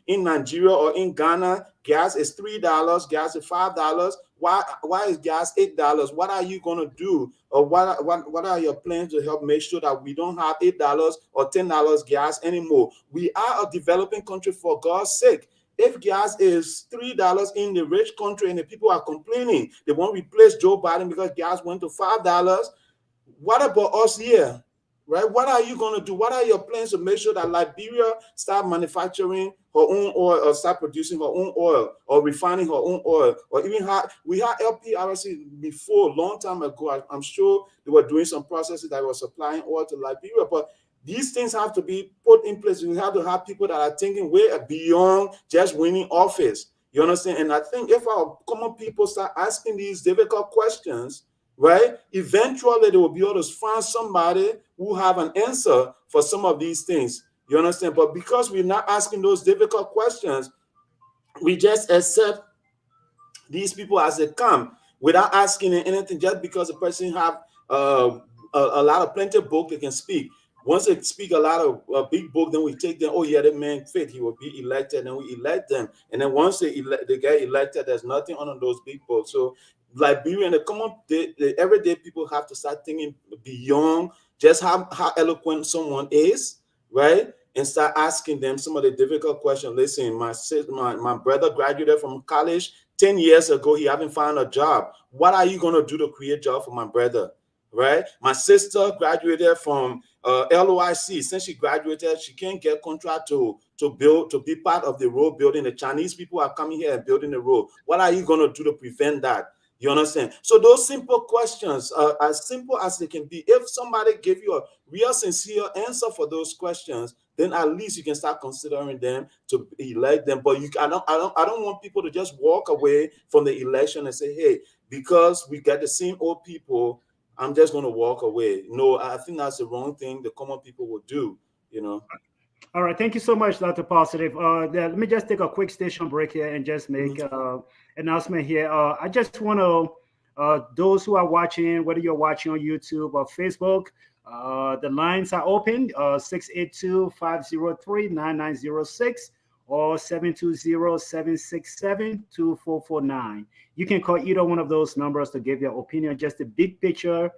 In Nigeria or in Ghana, gas is $3. Gas is $5. Why is gas $8? What are you gonna do, or what are your plans to help make sure that we don't have $8 or $10 gas anymore? We are a developing country, for God's sake. If gas is $3 in the rich country and the people are complaining, they won't replace Joe Biden because gas went to $5. What about us here? Right? What are you going to do? What are your plans to make sure that Liberia start manufacturing her own oil, or start producing her own oil, or refining her own oil, or even we had LPRC before, a long time ago. I'm sure they were doing some processes that were supplying oil to Liberia, but these things have to be put in place. We have to have people that are thinking way beyond just winning office. You understand? And I think if our common people start asking these difficult questions, right, eventually they will be able to find somebody who have an answer for some of these things. You understand? But because we're not asking those difficult questions, we just accept these people as they come without asking anything, just because the person have a lot of plenty of book they can speak. Once they speak a lot of big book, then we take them, oh yeah, that man fit, he will be elected, and we elect them. And then once they get elected, there's nothing on those big books. So Liberian, the everyday people have to start thinking beyond just how eloquent someone is, right? And start asking them some of the difficult questions. Listen, my brother graduated from college 10 years ago. He haven't found a job. What are you going to do to create a job for my brother? Right? My sister graduated from LOIC. Since she graduated, she can't get contract to be part of the road building. The Chinese people are coming here and building the road. What are you going to do to prevent that? You understand? So those simple questions are as simple as they can be. If somebody give you a real sincere answer for those questions, then at least you can start considering them to elect them. But I don't want people to just walk away from the election and say, hey, because we got the same old people, I'm just going to walk away. No, I think that's the wrong thing the common people will do, you know. All right, thank you so much, Dr. Positive. Let me just take a quick station break here and just make announcement here. I just want to, those who are watching, whether you're watching on YouTube or Facebook, the lines are open, 682-503-9906 or 720-767-2449. You can call either one of those numbers to give your opinion, just a big picture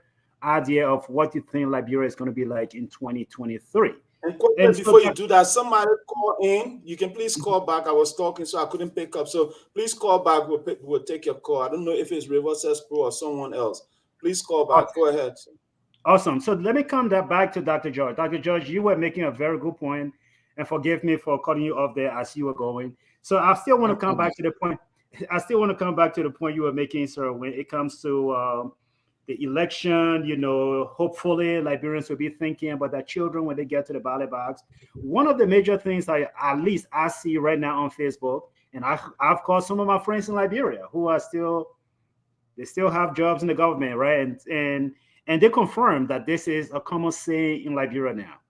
idea of what you think Liberia is going to be like in 2023. And quickly, before you do that, somebody call in. You can please call back. I was talking, so I couldn't pick up. So please call back. We'll take your call. I don't know if it's Reverse Pro or someone else. Please call back. Go ahead. Awesome. So let me come back to Dr. George. Dr. George, you were making a very good point, and forgive me for cutting you off there as you were going. So I still want to come back to the point. I still want to come back to the point you were making, sir, when it comes to the election. You know, hopefully Liberians will be thinking about their children when they get to the ballot box. One of the major things at least I see right now on Facebook, and I've called some of my friends in Liberia who are still have jobs in the government, right? And they confirm that this is a common saying in Liberia now.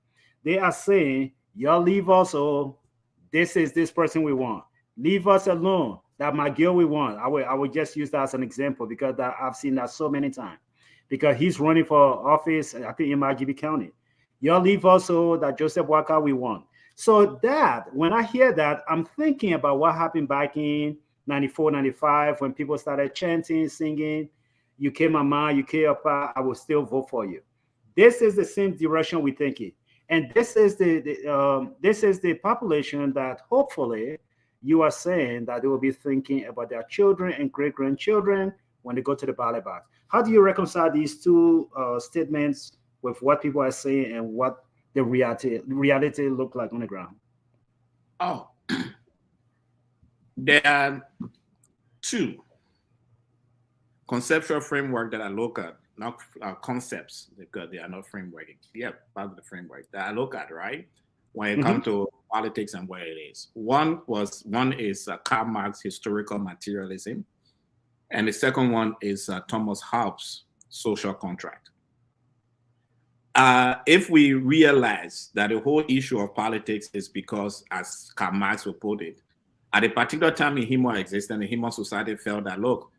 They are saying, y'all leave us, or this is this person we want. Leave us alone. That my girl we want. I would just use that as an example because I've seen that so many times. Because he's running for office, I think in Margibi County. Y'all leave us, so that Joseph Waka we want. So that, when I hear that, I'm thinking about what happened back in 94, 95, when people started chanting, singing, UK Mama, UK Papa, I will still vote for you. This is the same direction we're thinking. And this is the population that hopefully you are saying that they will be thinking about their children and great-grandchildren when they go to the ballot box. How do you reconcile these two statements with what people are saying and what the reality look like on the ground? Oh, there are two conceptual framework that I look at, not concepts, because they are not framework. Yeah, part of the framework that I look at, right? When it comes to politics and where it is. One is Karl Marx historical materialism, And the second one is Thomas Hobbes' social contract. If we realize that the whole issue of politics is because, as Karl Marx would put it, at a particular time in human existence, the human society felt that, look,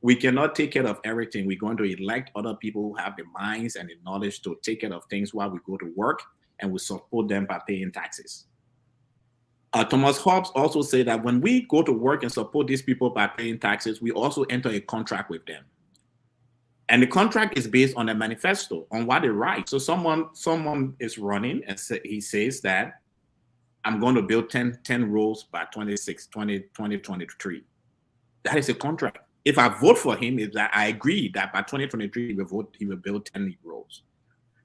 we cannot take care of everything. We're going to elect other people who have the minds and the knowledge to take care of things while we go to work, and we support them by paying taxes. Thomas Hobbes also said that when we go to work and support these people by paying taxes, we also enter a contract with them. And the contract is based on a manifesto, on what they write. So someone is running and he says that I'm going to build 10 roads by 2023. That is a contract. If I vote for him, is that I agree that by 2023 he will build 10 roads.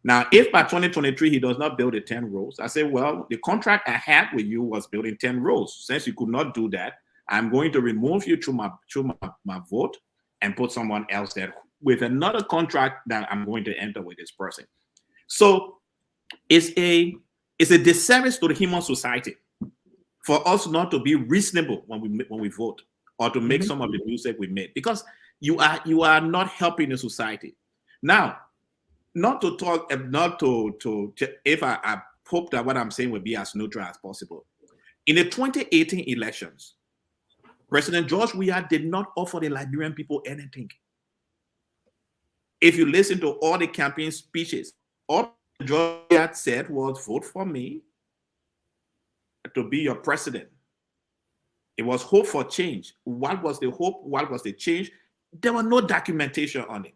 Now, if by 2023 he does not build the 10 roads, I say, well, the contract I had with you was building 10 roads. Since you could not do that, I'm going to remove you through my vote and put someone else there with another contract that I'm going to enter with this person. So it's a disservice to the human society for us not to be reasonable when we vote, or to make some of the music we made, because you are not helping the society. Now, not to if I hope that what I'm saying will be as neutral as possible. In the 2018 elections, President George Weah did not offer the Liberian people anything. If you listen to all the campaign speeches, all George Weah said was, vote for me to be your president. It was hope for change. What was the hope? What was the change? There was no documentation on it.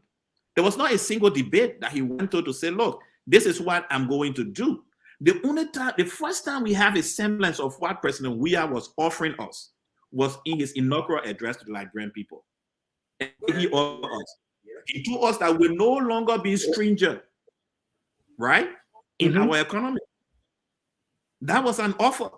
There was not a single debate that he went to say, look, this is what I'm going to do. The first time we have a semblance of what President Weah was offering us was in his inaugural address to the Liberian people. And he told us that we'll no longer be stranger, right, in our economy. That was an offer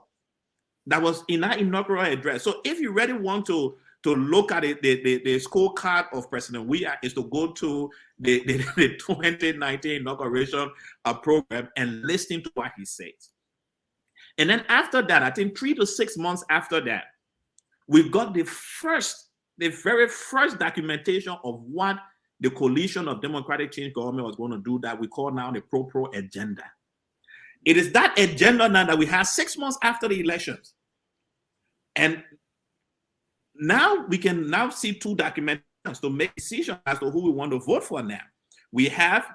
that was in our inaugural address. So if you really want to look at it, the scorecard of President Weah is to go to the 2019 inauguration program and listen to what he says. And then after that, I think 3 to 6 months after that, we got the very first documentation of what the coalition of democratic change government was going to do, that we call now the pro agenda. It is that agenda now that we have 6 months after the elections. And now we can now see two documentations to make decisions as to who we want to vote for now. We have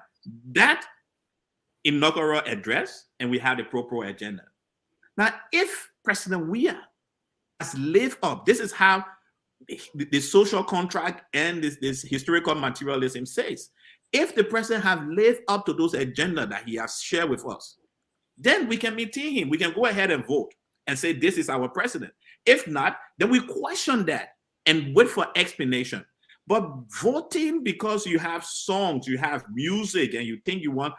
that inaugural address and we have the pro agenda. Now, if President Weah has lived up, this is how the social contract and this historical materialism says. If the president has lived up to those agendas that he has shared with us, then we can maintain him. We can go ahead and vote and say, this is our president. If not, then we question that and wait for explanation. But voting because you have songs, you have music, and you think you want,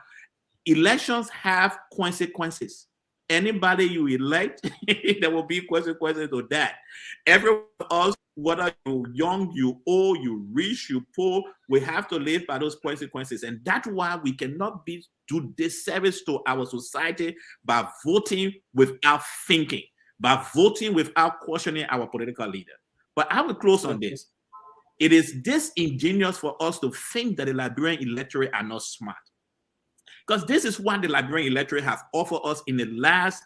elections have consequences. Anybody you elect, there will be consequences to that. Everyone else, whether you're young, you old, you rich, you poor, we have to live by those consequences. And that's why we cannot do disservice to our society by voting without thinking, by voting without questioning our political leader. But I will close on this. It is disingenuous for us to think that the Liberian electorate are not smart. Because this is what the Liberian electorate have offered us in the last,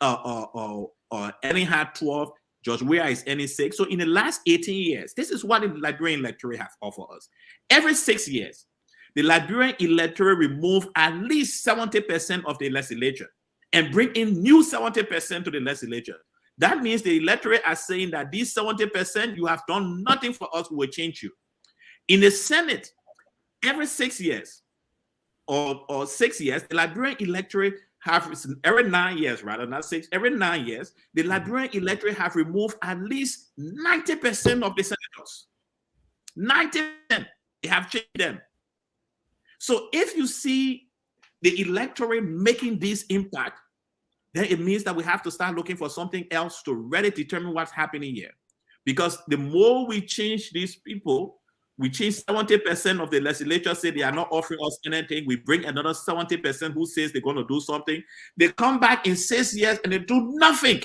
Ellen had 12, George Weah is any 6. So in the last 18 years, this is what the Liberian electorate have offered us. Every 6 years, the Liberian electorate remove at least 70% of the legislature and bring in new 70% to the legislature. That means the electorate are saying that these 70%, you have done nothing for us, we will change you. In the Senate, every 6 years, or 6 years, the Liberian electorate have, every 9 years, rather not 6, every 9 years, the Liberian electorate have removed at least 90% of the senators. 90%, they have changed them. So if you see the electorate making this impact, then it means that we have to start looking for something else to really determine what's happening here. Because the more we change these people, we change 70% of the legislature say they are not offering us anything. We bring another 70% who says they're going to do something. They come back in 6 years and they do nothing.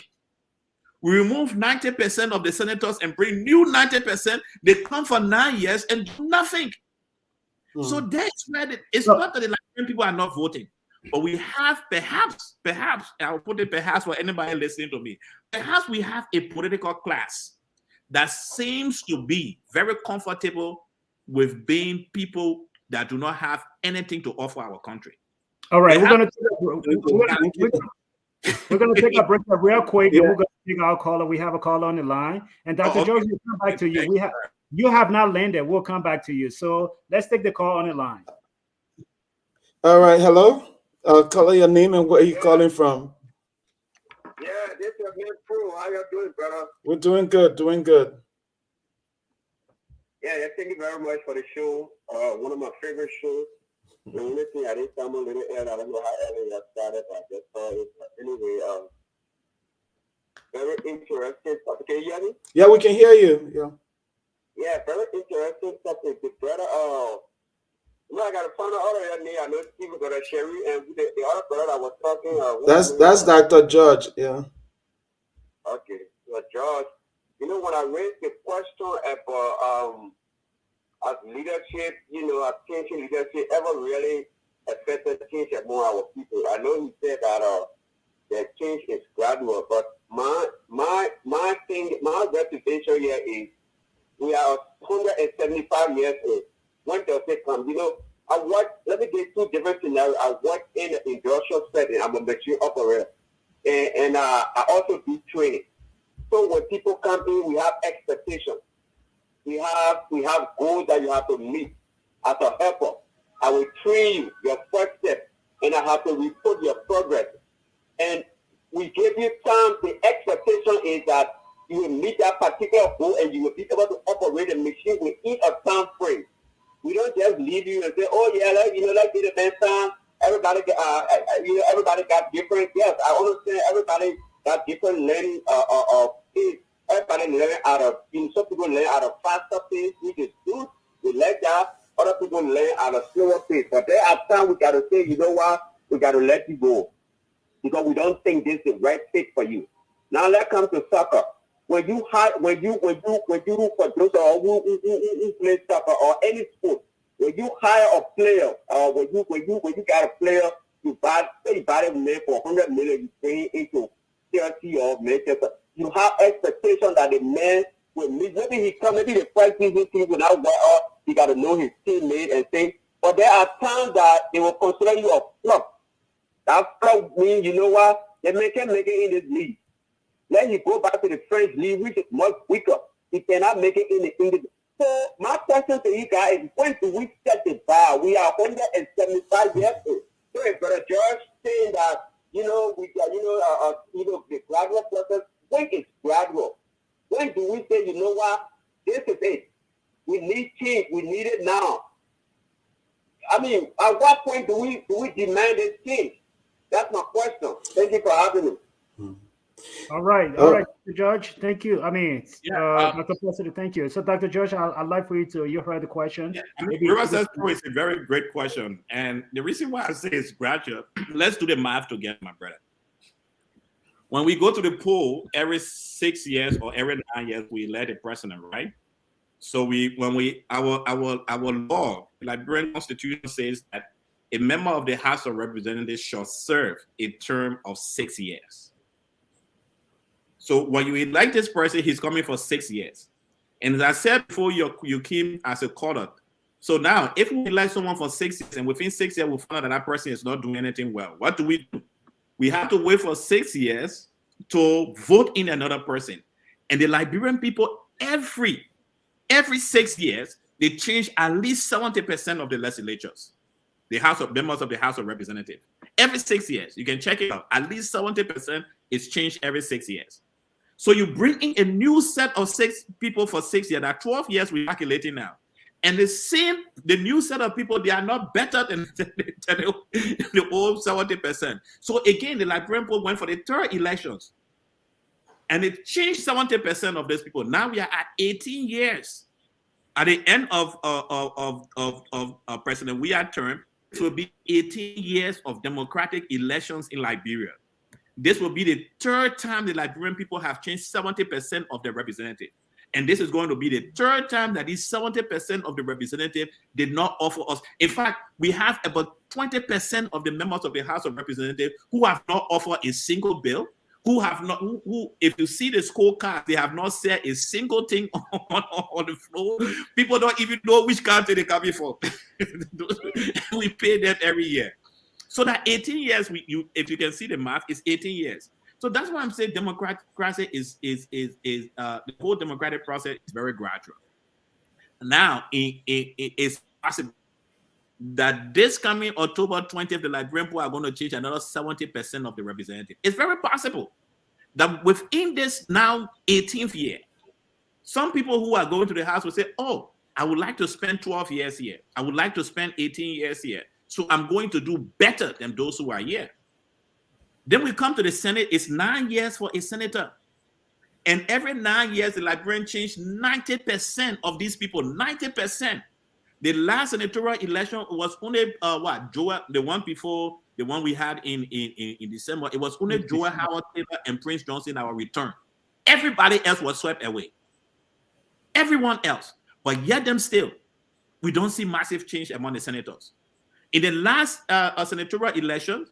We remove 90% of the senators and bring new 90%. They come for 9 years and do nothing. So that's where it's not that the Liberian people are not voting, but we have perhaps, I'll put it perhaps for anybody listening to me, perhaps we have a political class that seems to be very comfortable with being people that do not have anything to offer our country. All right, we're gonna take a break real quick, and we're gonna take our caller. We have a caller on the line, and Dr. George, we'll come back to you. You have not landed. We'll come back to you. So let's take the call on the line. All right, hello. Call your name and where you calling from. Yeah, this is eventful. How you doing, brother? We're doing good, doing good. Yeah, thank you very much for the show. One of my favorite shows. The only thing I didn't come a little early. I don't know how early I started. I just saw it. But anyway, very interesting topic. Can you hear me? Yeah, we can hear you. Yeah. Yeah, very interesting topic. The brother, I got a phone other name. I know Steve got a Sherry, and the other brother that was talking. That's Dr. George. Yeah. Okay, so George, when I raised the question about as leadership, as changing leadership ever really affected change among our people. I know he said that the change is gradual, but my reputation here is we are 175 years old. When does it come? Let me give two different scenarios. I work in the industrial setting. I'm a machine operator. And I also do training. So when people come in, we have expectations. We have goals that you have to meet as a helper. I will train you your first step, and I have to report your progress. And we give you time. The expectation is that you will meet that particular goal, and you will be able to operate the machine within a time frame. We don't just leave you and say, "Oh yeah, let's do the next time." Everybody got different. Yes, I understand. Everybody got different learning pace. Everybody learn out of. Some people learn out of faster pace, which is good. We like that. Other people learn at a slower pace. But there are times we got to say, you know what? We got to let you go because we don't think this is the right fit for you. Now let's come to soccer. When you look for those who play soccer or any sport, when you hire a player, when you got a player, you buy him for 100 million, you pay into 30 or Manchester. You have expectation that the man will meet. Maybe he come, maybe the first season team will not wear up. He got to know his teammate and things. But there are times that they will consider you a flop. That flop means, you know what? The man can make it in this league. Then you go back to the French league, which is much weaker. He cannot make it in the English. So my question to you guys is, when do we set the bar? We are 175 years old. So if Brother George saying that, the gradual process, when is gradual? When do we say, you know what, this is it? We need change. We need it now. I mean, at what point do we demand this change? That's my question. Thank you for having me. All right, Dr. George, thank you. I mean, Dr. President, thank you. So, Dr. George, I'd like for you heard the question. Yeah, it's a very great question. And the reason why I say it's gradual, let's do the math together, my brother. When we go to the poll, every 6 years or every 9 years, we elect a president, right? So our law, the Liberian Constitution says that a member of the House of Representatives shall serve a term of 6 years. So when you elect this person, he's coming for 6 years. And as I said before, you came as a caller. So now, if we elect someone for 6 years, and within 6 years we find out that person is not doing anything well, what do? We have to wait for 6 years to vote in another person. And the Liberian people, every 6 years, they change at least 70% of the legislatures, members of the House of Representatives. Every 6 years, you can check it out. At least 70% is changed every 6 years. So you bring in a new set of 6 people for 6 years. There are 12 years we're calculating now. And the new set of people, they are not better than the old 70%. So again, the Liberian people went for the third elections. And it changed 70% of those people. Now we are at 18 years. At the end of President Weah's term, it will be 18 years of democratic elections in Liberia. this will be the third time the Liberian people have changed 70% of their representative. And this is going to be the third time that these 70% of the representative did not offer us. In fact, we have about 20% of the members of the House of Representatives who have not offered a single bill, who have not, who if you see the scorecard, they have not said a single thing on the floor. People don't even know which country they coming from. We pay them every year. So that 18 years, if you can see the math, it's 18 years. So that's why I'm saying democracy is the whole democratic process is very gradual. Now, it's possible that this coming October 20th, the Liberian people are going to change another 70% of the representative. It's very possible that within this now 18th year, some people who are going to the House will say, oh, I would like to spend 12 years here. I would like to spend 18 years here. So I'm going to do better than those who are here. Then we come to the Senate. It's 9 years for a senator. And every 9 years, the Liberian changed 90% of these people, 90%. The last senatorial election was only, Joel, the one before, the one we had in December, it was only Joel Howard Taylor and Prince Johnson that were returned. Everybody else was swept away. Everyone else. But yet them still, we don't see massive change among the senators. In the last senatorial election,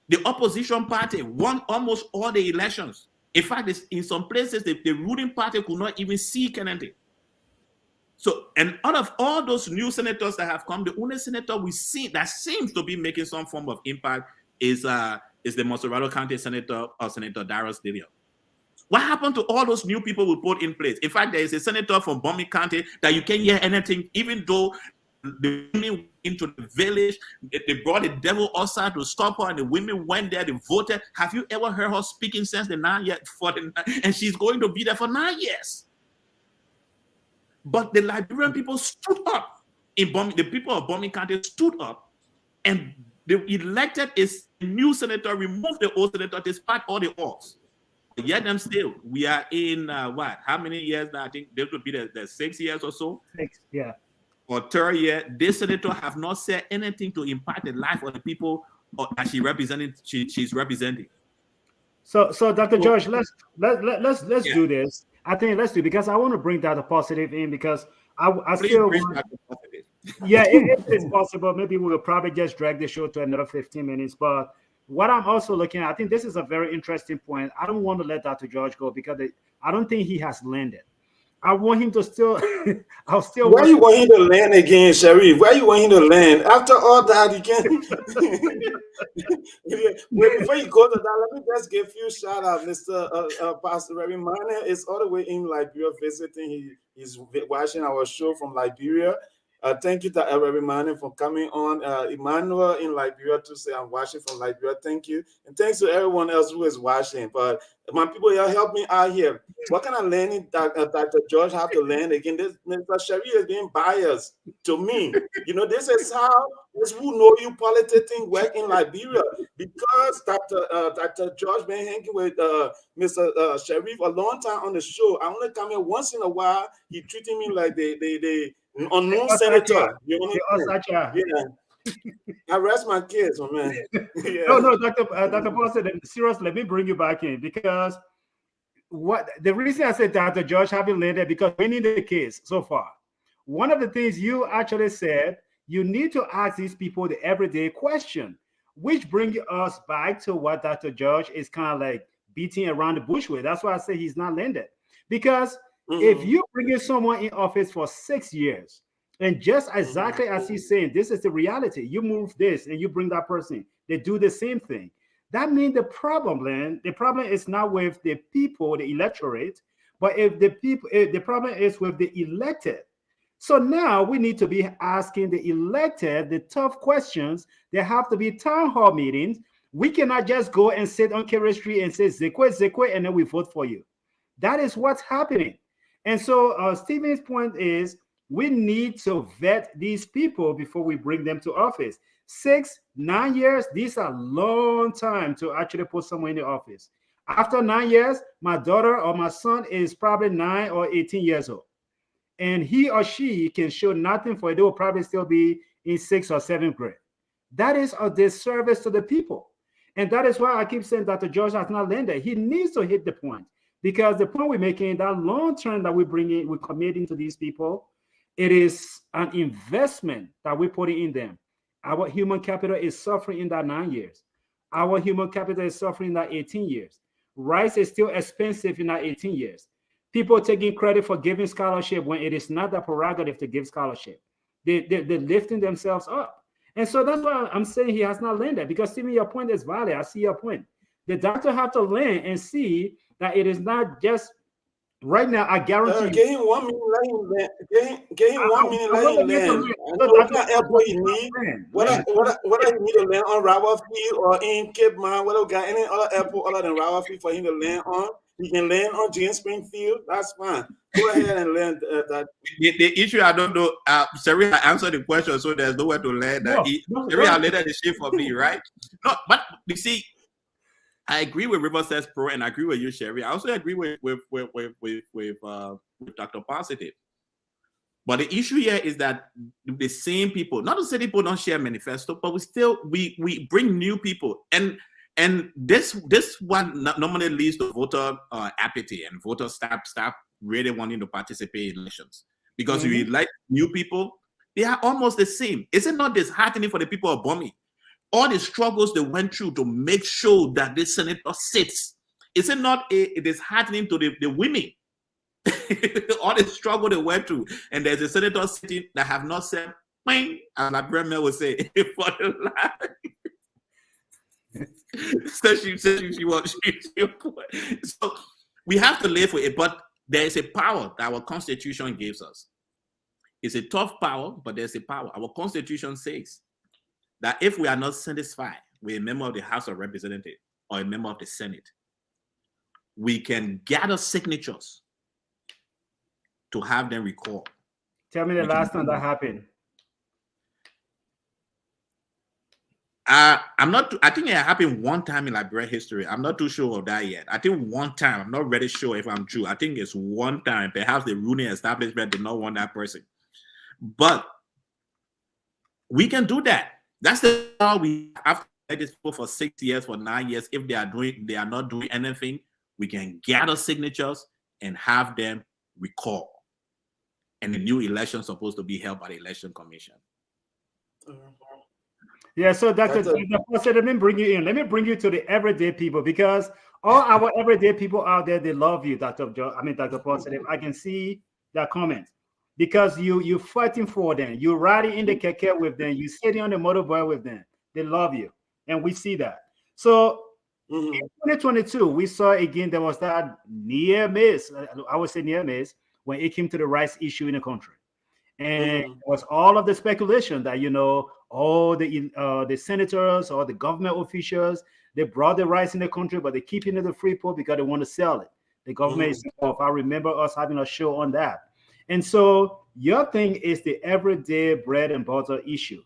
the opposition party won almost all the elections. In fact, in some places, the ruling party could not even see Kennedy. So, and out of all those new senators that have come, the only senator we see that seems to be making some form of impact is the Montserrado County Senator, Senator Darius Daniel. What happened to all those new people we put in place? In fact, there is a senator from Bomi County that you can't hear anything, even though the women went into the village, they brought the devil outside to stop her, and the women went there, they voted. Have you ever heard her speaking since the 9 years? And she's going to be there for 9 years. But the Liberian people stood up. The people of Bomi County stood up, and they elected a new senator, removed the old senator, despite all the odds. Yet them still, we are in what? How many years now? I think this would be the 6 years or so. 6, yeah. Or third year, this senator have not said anything to impact the life of the people that she's representing. So Dr. George, let's do this. I think let's do, because I want to bring that a positive in, because I still want, yeah, if it's possible, maybe we'll probably just drag the show to another 15 minutes. But what I'm also looking at, I think this is a very interesting point. I don't want to let Dr. George go because I don't think he has landed. I want him to still. I'll still. Where you want him to land again, Sharif? Where you want him to land? After all that, you can't. Before you go to that, let me just give you a shout out, Mr. Pastor Reverend Mane is all the way in Liberia visiting. He's watching our show from Liberia. Thank you to Reverend Mane for coming on. Emmanuel in Liberia to say I'm watching from Liberia. Thank you, and thanks to everyone else who is watching. But my people, y'all help me out here. What kind of landing Dr. George have to land again? This Mr. Sharif is being biased to me. You know, this is how this who know you politicking work in Liberia, because Dr. George been hanging with Mr. Sharif a long time on the show. I only come here once in a while. He treating me like they unknown senator. You know? Yeah. I rest my kids, my man. Yeah. No, Dr. Paul said, seriously, let me bring you back in, because what the reason I said Dr. George haven't landed, because we need the case so far. One of the things you actually said, you need to ask these people the everyday question, which brings us back to what Dr. George is kind of like beating around the bush with. That's why I say he's not landed, because if you bring in someone in office for 6 years, and just exactly as he's saying, this is the reality. You move this and you bring that person, they do the same thing. That means the problem is not with the people, the electorate, but if the problem is with the elected. So now we need to be asking the elected the tough questions. There have to be town hall meetings. We cannot just go and sit on Kerry Street and say, Zekwe, and then we vote for you. That is what's happening. And so Stephen's point is, we need to vet these people before we bring them to office. 6, 9 years, these are long time to actually put someone in the office. After 9 years, my daughter or my son is probably 9 or 18 years old. And he or she can show nothing for it. They will probably still be in 6th or 7th grade. That is a disservice to the people. And that is why I keep saying Dr. George has not landed. He needs to hit the point, because the point we're making, that long term that we bring in, we're committing to these people, it is an investment that we're putting in them. Our human capital is suffering in that 9 years. Our human capital is suffering in that 18 years. Rice is still expensive in that 18 years. People taking credit for giving scholarship when it is not their prerogative to give scholarship. They're lifting themselves up. And so that's why I'm saying he has not landed, because Stephen, your point is valid. I see your point. The doctor have to land and see that it is not just right now. I guarantee Give him 1 minute, let him land. Give him 1 minute, let him land. And what kind of airport he need? Whether he need to land on Rawa Field or in Cape Mount, whether we got any other airport other than Rawa Field for him to land on, he can land on James Springfield. That's fine. Go ahead and land that. The issue, I don't know. Sharia answered the question, so there's nowhere to land. Sharia landed the ship for me, right? No, but you see, I agree with River says pro, and I agree with you, Sherry. I also agree with Dr. Positive. But the issue here is that the same people, not to say people don't share manifesto, but we bring new people, and this one normally leads to voter apathy, and voters stop really wanting to participate in elections, because you elect new people, they are almost the same. Is it not disheartening for the people of Bomi? All the struggles they went through to make sure that this senator sits. Is it not disheartening to the women? All the struggle they went through, and there's a senator sitting that have not said, "Bang," as like Bremer would say, for the life. So she was. So we have to live with it, but there is a power that our Constitution gives us. It's a tough power, but there's a power. Our Constitution says that if we are not satisfied with a member of the House of Representatives or a member of the Senate, we can gather signatures to have them recall. Tell me the last time that happened. I think it happened one time in Liberia history. I'm not too sure of that yet. I think one time. I'm not really sure if I'm true. I think it's one time. Perhaps the ruling establishment did not want that person. But we can do that. That's the how we have to let this people for 6 years, for 9 years. If they are not doing anything, we can gather signatures and have them recall. And the new election is supposed to be held by the Election Commission. Yeah, so Dr. Let me bring you in. Let me bring you to the everyday people, because all our everyday people out there, they love you, Dr. Positive. I can see their comments, because you're fighting for them. You're riding in the keke with them. You're sitting on the motorbike with them. They love you, and we see that. So in 2022, we saw again there was that near miss. I would say near miss when it came to the rights issue in the country. And it was all of the speculation that, all the senators or the government officials, they brought the rights in the country, but they keep it in the free port because they want to sell it. The government is involved. I remember us having a show on that. And so your thing is the everyday bread and butter issue.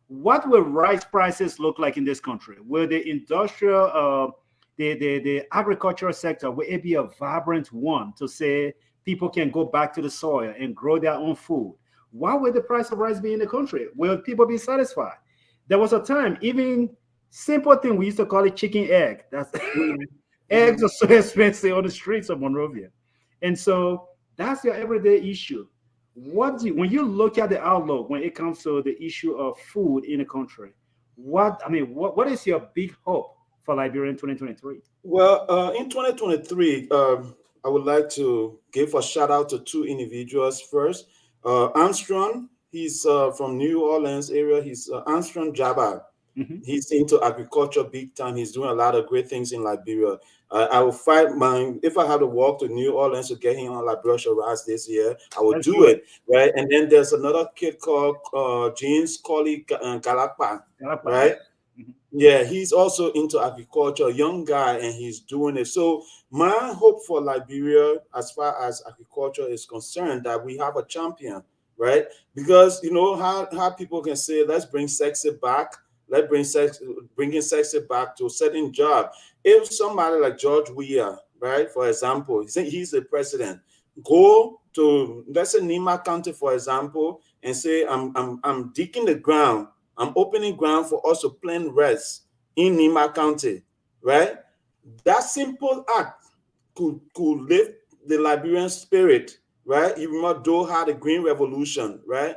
What will rice prices look like in this country? Will the industrial, the agricultural sector, will it be a vibrant one to say people can go back to the soil and grow their own food? What will the price of rice be in the country? Will people be satisfied? There was a time, even simple thing, we used to call it chicken egg. That's eggs are so expensive on the streets of Monrovia. And so that's your everyday issue. When you look at the outlook when it comes to the issue of food in the country, what is your big hope for Liberia in 2023? Well, in 2023, I would like to give a shout out to two individuals first. Armstrong, he's from New Orleans area. He's Armstrong Jabba. He's into agriculture big time. He's doing a lot of great things in Liberia. I will fight if I had to walk to New Orleans to get him on Liberia rice this year, I would do it, right? And then there's another kid called James Colley Galapa, right? Yeah, he's also into agriculture, young guy, and he's doing it. So my hope for Liberia, as far as agriculture is concerned, that we have a champion, right? Because how people can say, let's bring sexy back. Let's bringing sexy back to a certain job. If somebody like George Weah, right, for example, he's the president, go to, let's say, Nima County, for example, and say, I'm digging the ground. I'm opening ground for us to plant rice in Nima County, right? That simple act could lift the Liberian spirit, right? You remember Doe had a Green Revolution, right?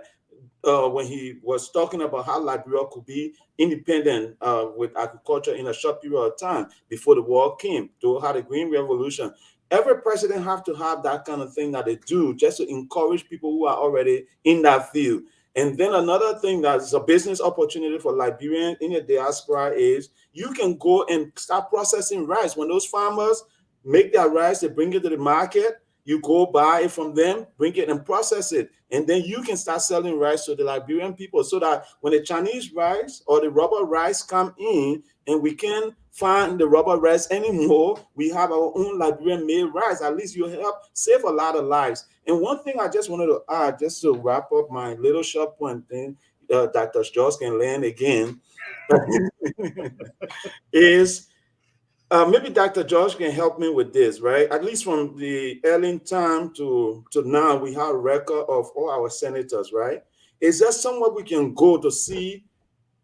When he was talking about how Liberia could be independent with agriculture in a short period of time before the war came. Doe had a Green Revolution. Every president have to have that kind of thing that they do just to encourage people who are already in that field. And then another thing that's a business opportunity for Liberians in the diaspora is you can go and start processing rice. When those farmers make their rice, they bring it to the market, you go buy it from them, bring it and process it. And then you can start selling rice to the Liberian people so that when the Chinese rice or the rubber rice come in and we can find the rubber rice anymore, we have our own Liberian made rice. At least you help save a lot of lives. And one thing I just wanted to add, just to wrap up my little short point thing, Dr. George can land again, is maybe Dr. George can help me with this, right? At least from the early time to now, we have a record of all our senators, right? Is there somewhere we can go to see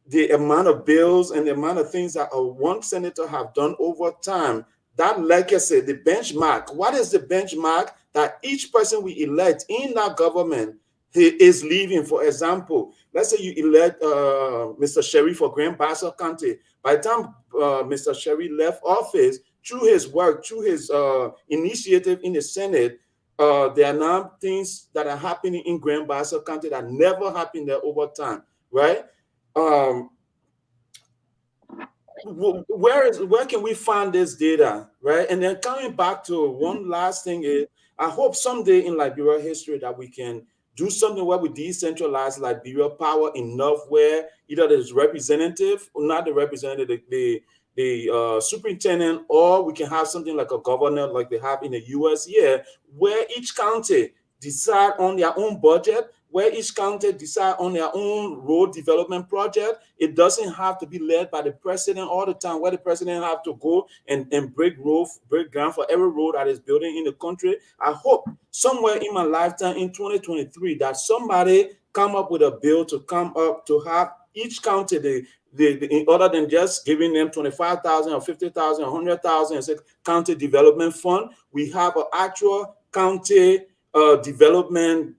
the amount of bills and the amount of things that one senator have done over time? That legacy, the benchmark. What is the benchmark that each person we elect in that government is leaving? For example, let's say you elect Mr. Sherry for Grand Bassa County. By the time Mr. Sherry left office, through his work, through his initiative in the Senate, there are now things that are happening in Grand Bassa County that never happened there over time, right? Where can we find this data, right? And then coming back to one last thing is, I hope someday in Liberia history that we can do something where we decentralize Liberia power enough where either there's representative or not the representative, the superintendent, or we can have something like a governor like they have in the US here, where each county decide on their own budget, where each county decide on their own road development project. It doesn't have to be led by the president all the time, where the president have to go and break ground for every road that is building in the country. I hope somewhere in my lifetime in 2023 that somebody come up with a bill to come up to have each county other than just giving them 25,000 or 50,000 or 100,000 as a county development fund, we have an actual county development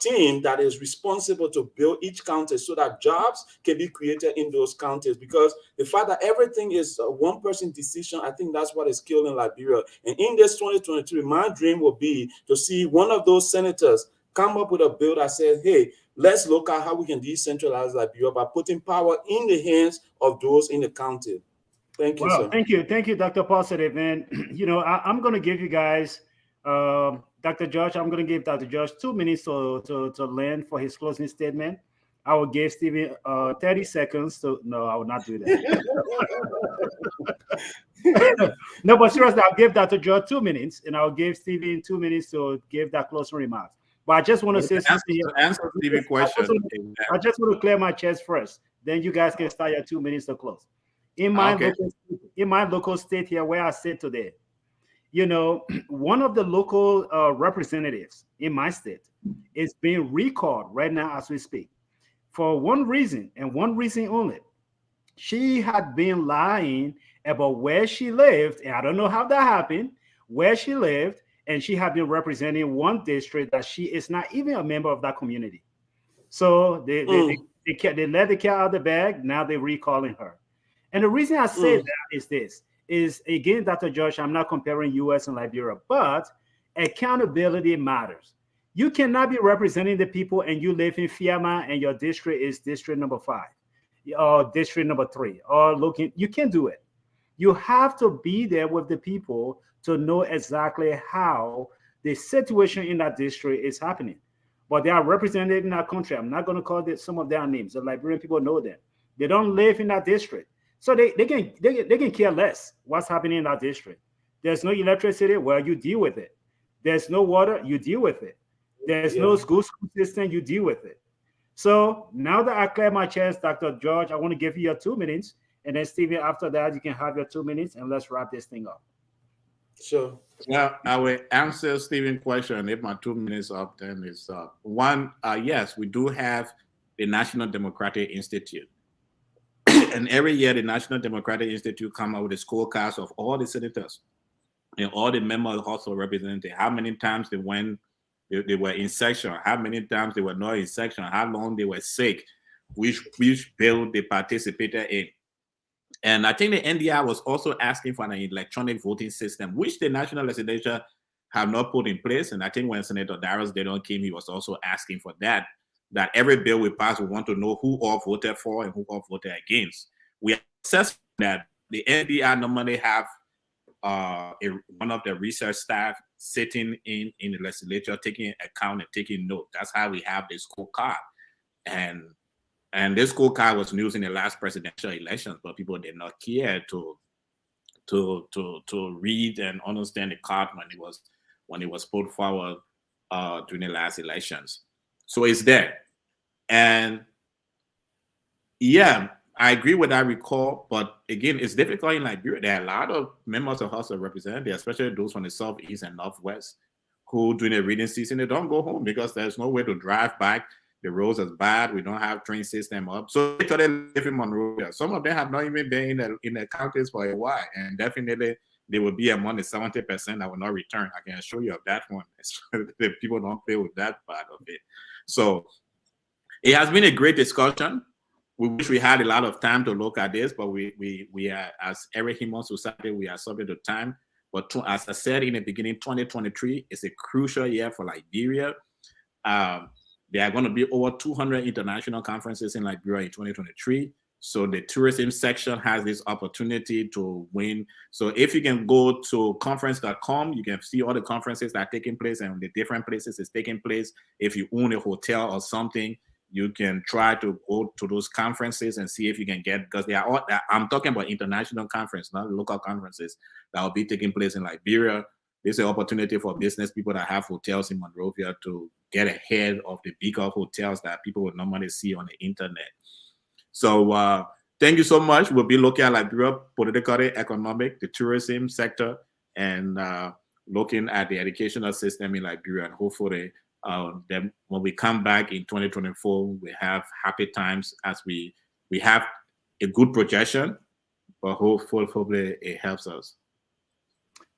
team that is responsible to build each county so that jobs can be created in those counties. Because the fact that everything is a one-person decision, I think that's what is killing Liberia. And in this 2023, my dream will be to see one of those senators come up with a bill that says, hey, let's look at how we can decentralize Liberia by putting power in the hands of those in the county. Thank you, sir. Thank you, Dr. Positive. And I'm going to give you guys, Dr. George, I'm going to give Dr. George 2 minutes to land for his closing statement. I will give Stephen 30 seconds. No, I will not do that. No, but seriously, I'll give Dr. George 2 minutes, and I'll give Stephen 2 minutes to give that closing remarks. But I just want to say something. Answer Stephen's question. I just want to clear my chest first. Then you guys can start your 2 minutes to close. In my local state here where I sit today, one of the local representatives in my state is being recalled right now as we speak for one reason and one reason only. She had been lying about where she lived, and I don't know how that happened, where she lived, and she had been representing one district that she is not even a member of that community. So they let the cat out of the bag. Now they're recalling her. And the reason I say that is again, Dr. Josh, I'm not comparing US and Liberia, but accountability matters. You cannot be representing the people and you live in Fiamma and your district is district number 5 or district number 3 or looking, you can't do it. You have to be there with the people to know exactly how the situation in that district is happening. But they are represented in our country. I'm not going to call some of their names. The Liberian people know them. They don't live in that district. So they can care less what's happening in that district. There's no electricity, well, you deal with it. There's no water, you deal with it. There's no school system, you deal with it. So now that I clear my chest, Dr. George, I want to give you your 2 minutes. And then Stephen, after that, you can have your 2 minutes and let's wrap this thing up. Sure. Well, I will answer Stephen's question. If my 2 minutes up, then it's up. One, yes, we do have the National Democratic Institute. And every year, the National Democratic Institute come out with a scorecard of all the senators and all the members of the House of Representatives, how many times they went, they were in session, how many times they were not in session, how long they were sick, which bill they participated in. And I think the NDI was also asking for an electronic voting system, which the National Legislature have not put in place. And I think when Senator Darius Dedon came, he was also asking for that every bill we pass, we want to know who all voted for and who all voted against. We assess that the NDI normally have one of the research staff sitting in the legislature, taking account and taking note. That's how we have this scorecard. And this scorecard was used in the last presidential elections, but people did not care to read and understand the card when it was put forward during the last elections. So it's there. And yeah, I agree with that recall, but again, it's difficult in Liberia. There are a lot of members of House of Representatives, especially those from the Southeast and Northwest, who during the reading season, they don't go home because there's no way to drive back. The roads are bad. We don't have train system up. So they live in Monrovia. Some of them have not even been in the counties for a while, and definitely they will be among the 70% that will not return. I can assure you of that one. The people don't play with that part of it. So it has been a great discussion. We wish we had a lot of time to look at this, but we are, as every human society, we are subject to time. But as I said in the beginning, 2023 is a crucial year for Liberia. There are going to be over 200 international conferences in Liberia in 2023. So the tourism section has this opportunity to win. So if you can go to conference.com, you can see all the conferences that are taking place and the different places it's taking place. If you own a hotel or something, you can try to go to those conferences and see if you can get, because they are all, I'm talking about international conference, not local conferences that will be taking place in Liberia. There's an opportunity for business people that have hotels in Monrovia to get ahead of the bigger hotels that people would normally see on the internet. So thank you so much. We'll be looking at Liberia politically, economic, the tourism sector, and looking at the educational system in Liberia. And hopefully then when we come back in 2024, we have happy times as we have a good projection, but hopefully it helps us.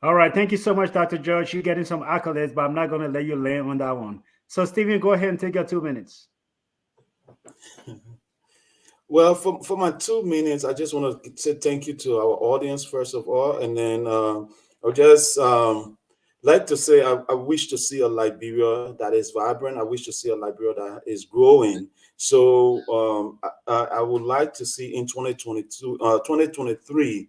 All right. Thank you so much, Dr. George. You're getting some accolades, but I'm not going to let you land on that one. So, Stephen, go ahead and take your 2 minutes. Well, for my 2 minutes, I just want to say thank you to our audience, first of all. And then I'll just like to say I wish to see a Liberia that is vibrant. I wish to see a Liberia that is growing. So I would like to see in 2023,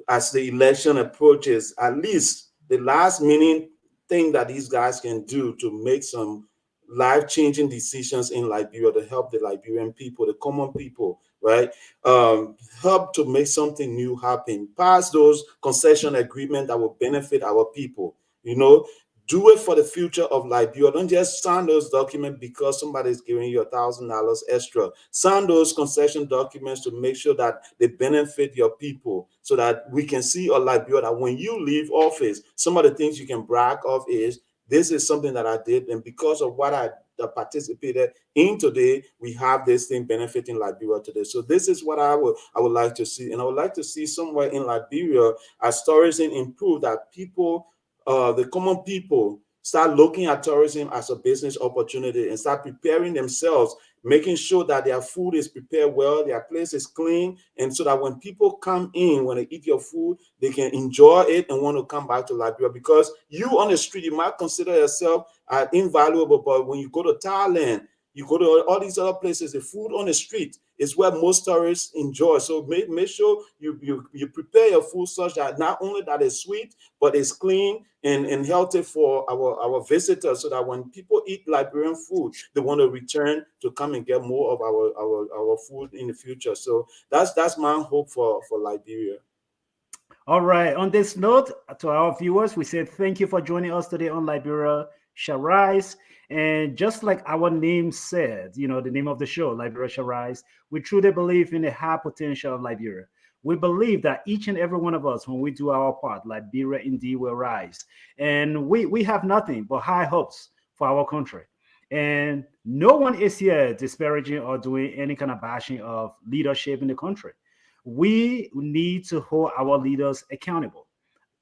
as the election approaches, at least the last minute thing that these guys can do to make some life-changing decisions in Liberia to help the Liberian people, the common people, right? Help to make something new happen. Pass those concession agreements that will benefit our people. You know, do it for the future of Liberia. Don't just sign those documents because somebody is giving you $1,000 extra. Sign those concession documents to make sure that they benefit your people, so that we can see a Liberia that when you leave office, some of the things you can brag of is, this is something that I did, and because of what I participated in today, we have this thing benefiting Liberia today. So this is what I would like to see. And I would like to see somewhere in Liberia, as tourism improve, that people, the common people, start looking at tourism as a business opportunity and start preparing themselves, making sure that their food is prepared well, their place is clean, and so that when people come in, when they eat your food, they can enjoy it and want to come back to Liberia. Because you on the street, you might consider yourself invaluable, but when you go to Thailand, you go to all these other places, the food on the street is where most tourists enjoy. So make sure you prepare your food such that not only that it's sweet, but it's clean and healthy for our visitors, so that when people eat Liberian food, they want to return to come and get more of our food in the future. So that's my hope for Liberia. All right. On this note, to our viewers, we say thank you for joining us today on Liberia Shall Rise. And just like our name said, you know, the name of the show, Liberia Shall Rise, we truly believe in the high potential of Liberia. We believe that each and every one of us, when we do our part, Liberia indeed will rise. And we have nothing but high hopes for our country. And no one is here disparaging or doing any kind of bashing of leadership in the country. We need to hold our leaders accountable.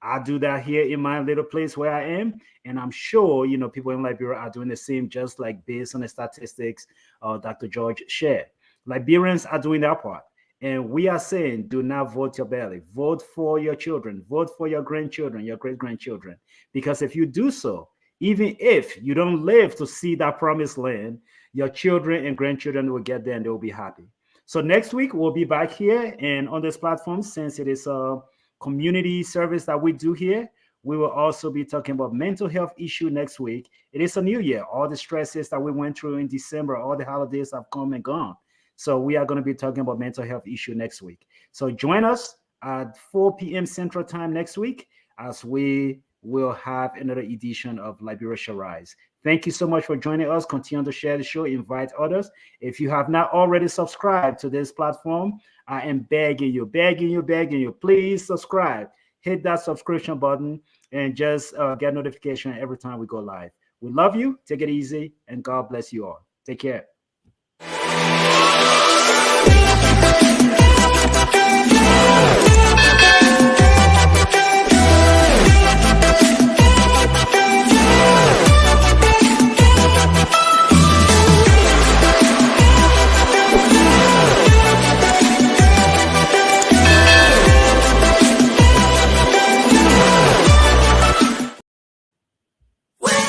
I do that here in my little place where I am, and I'm sure people in Liberia are doing the same, just like based on the statistics Dr. George shared. Liberians are doing their part, and we are saying, do not vote your belly. Vote for your children. Vote for your grandchildren, your great grandchildren, because if you do so, even if you don't live to see that promised land, your children and grandchildren will get there and they will be happy. So next week we'll be back here and on this platform, since it is a community service that we do here. We will also be talking about mental health issue next week. It is a new year. All the stresses that we went through in December, all the holidays have come and gone. So we are going to be talking about mental health issue next week. So join us at 4 p.m. Central Time next week as we will have another edition of Liberia Shall Rise. Thank you so much for joining us. Continue to share the show, invite others. If you have not already subscribed to this platform, I am begging you, please subscribe. Hit that subscription button and just get notification every time we go live. We love you. Take it easy, and God bless you all. Take care.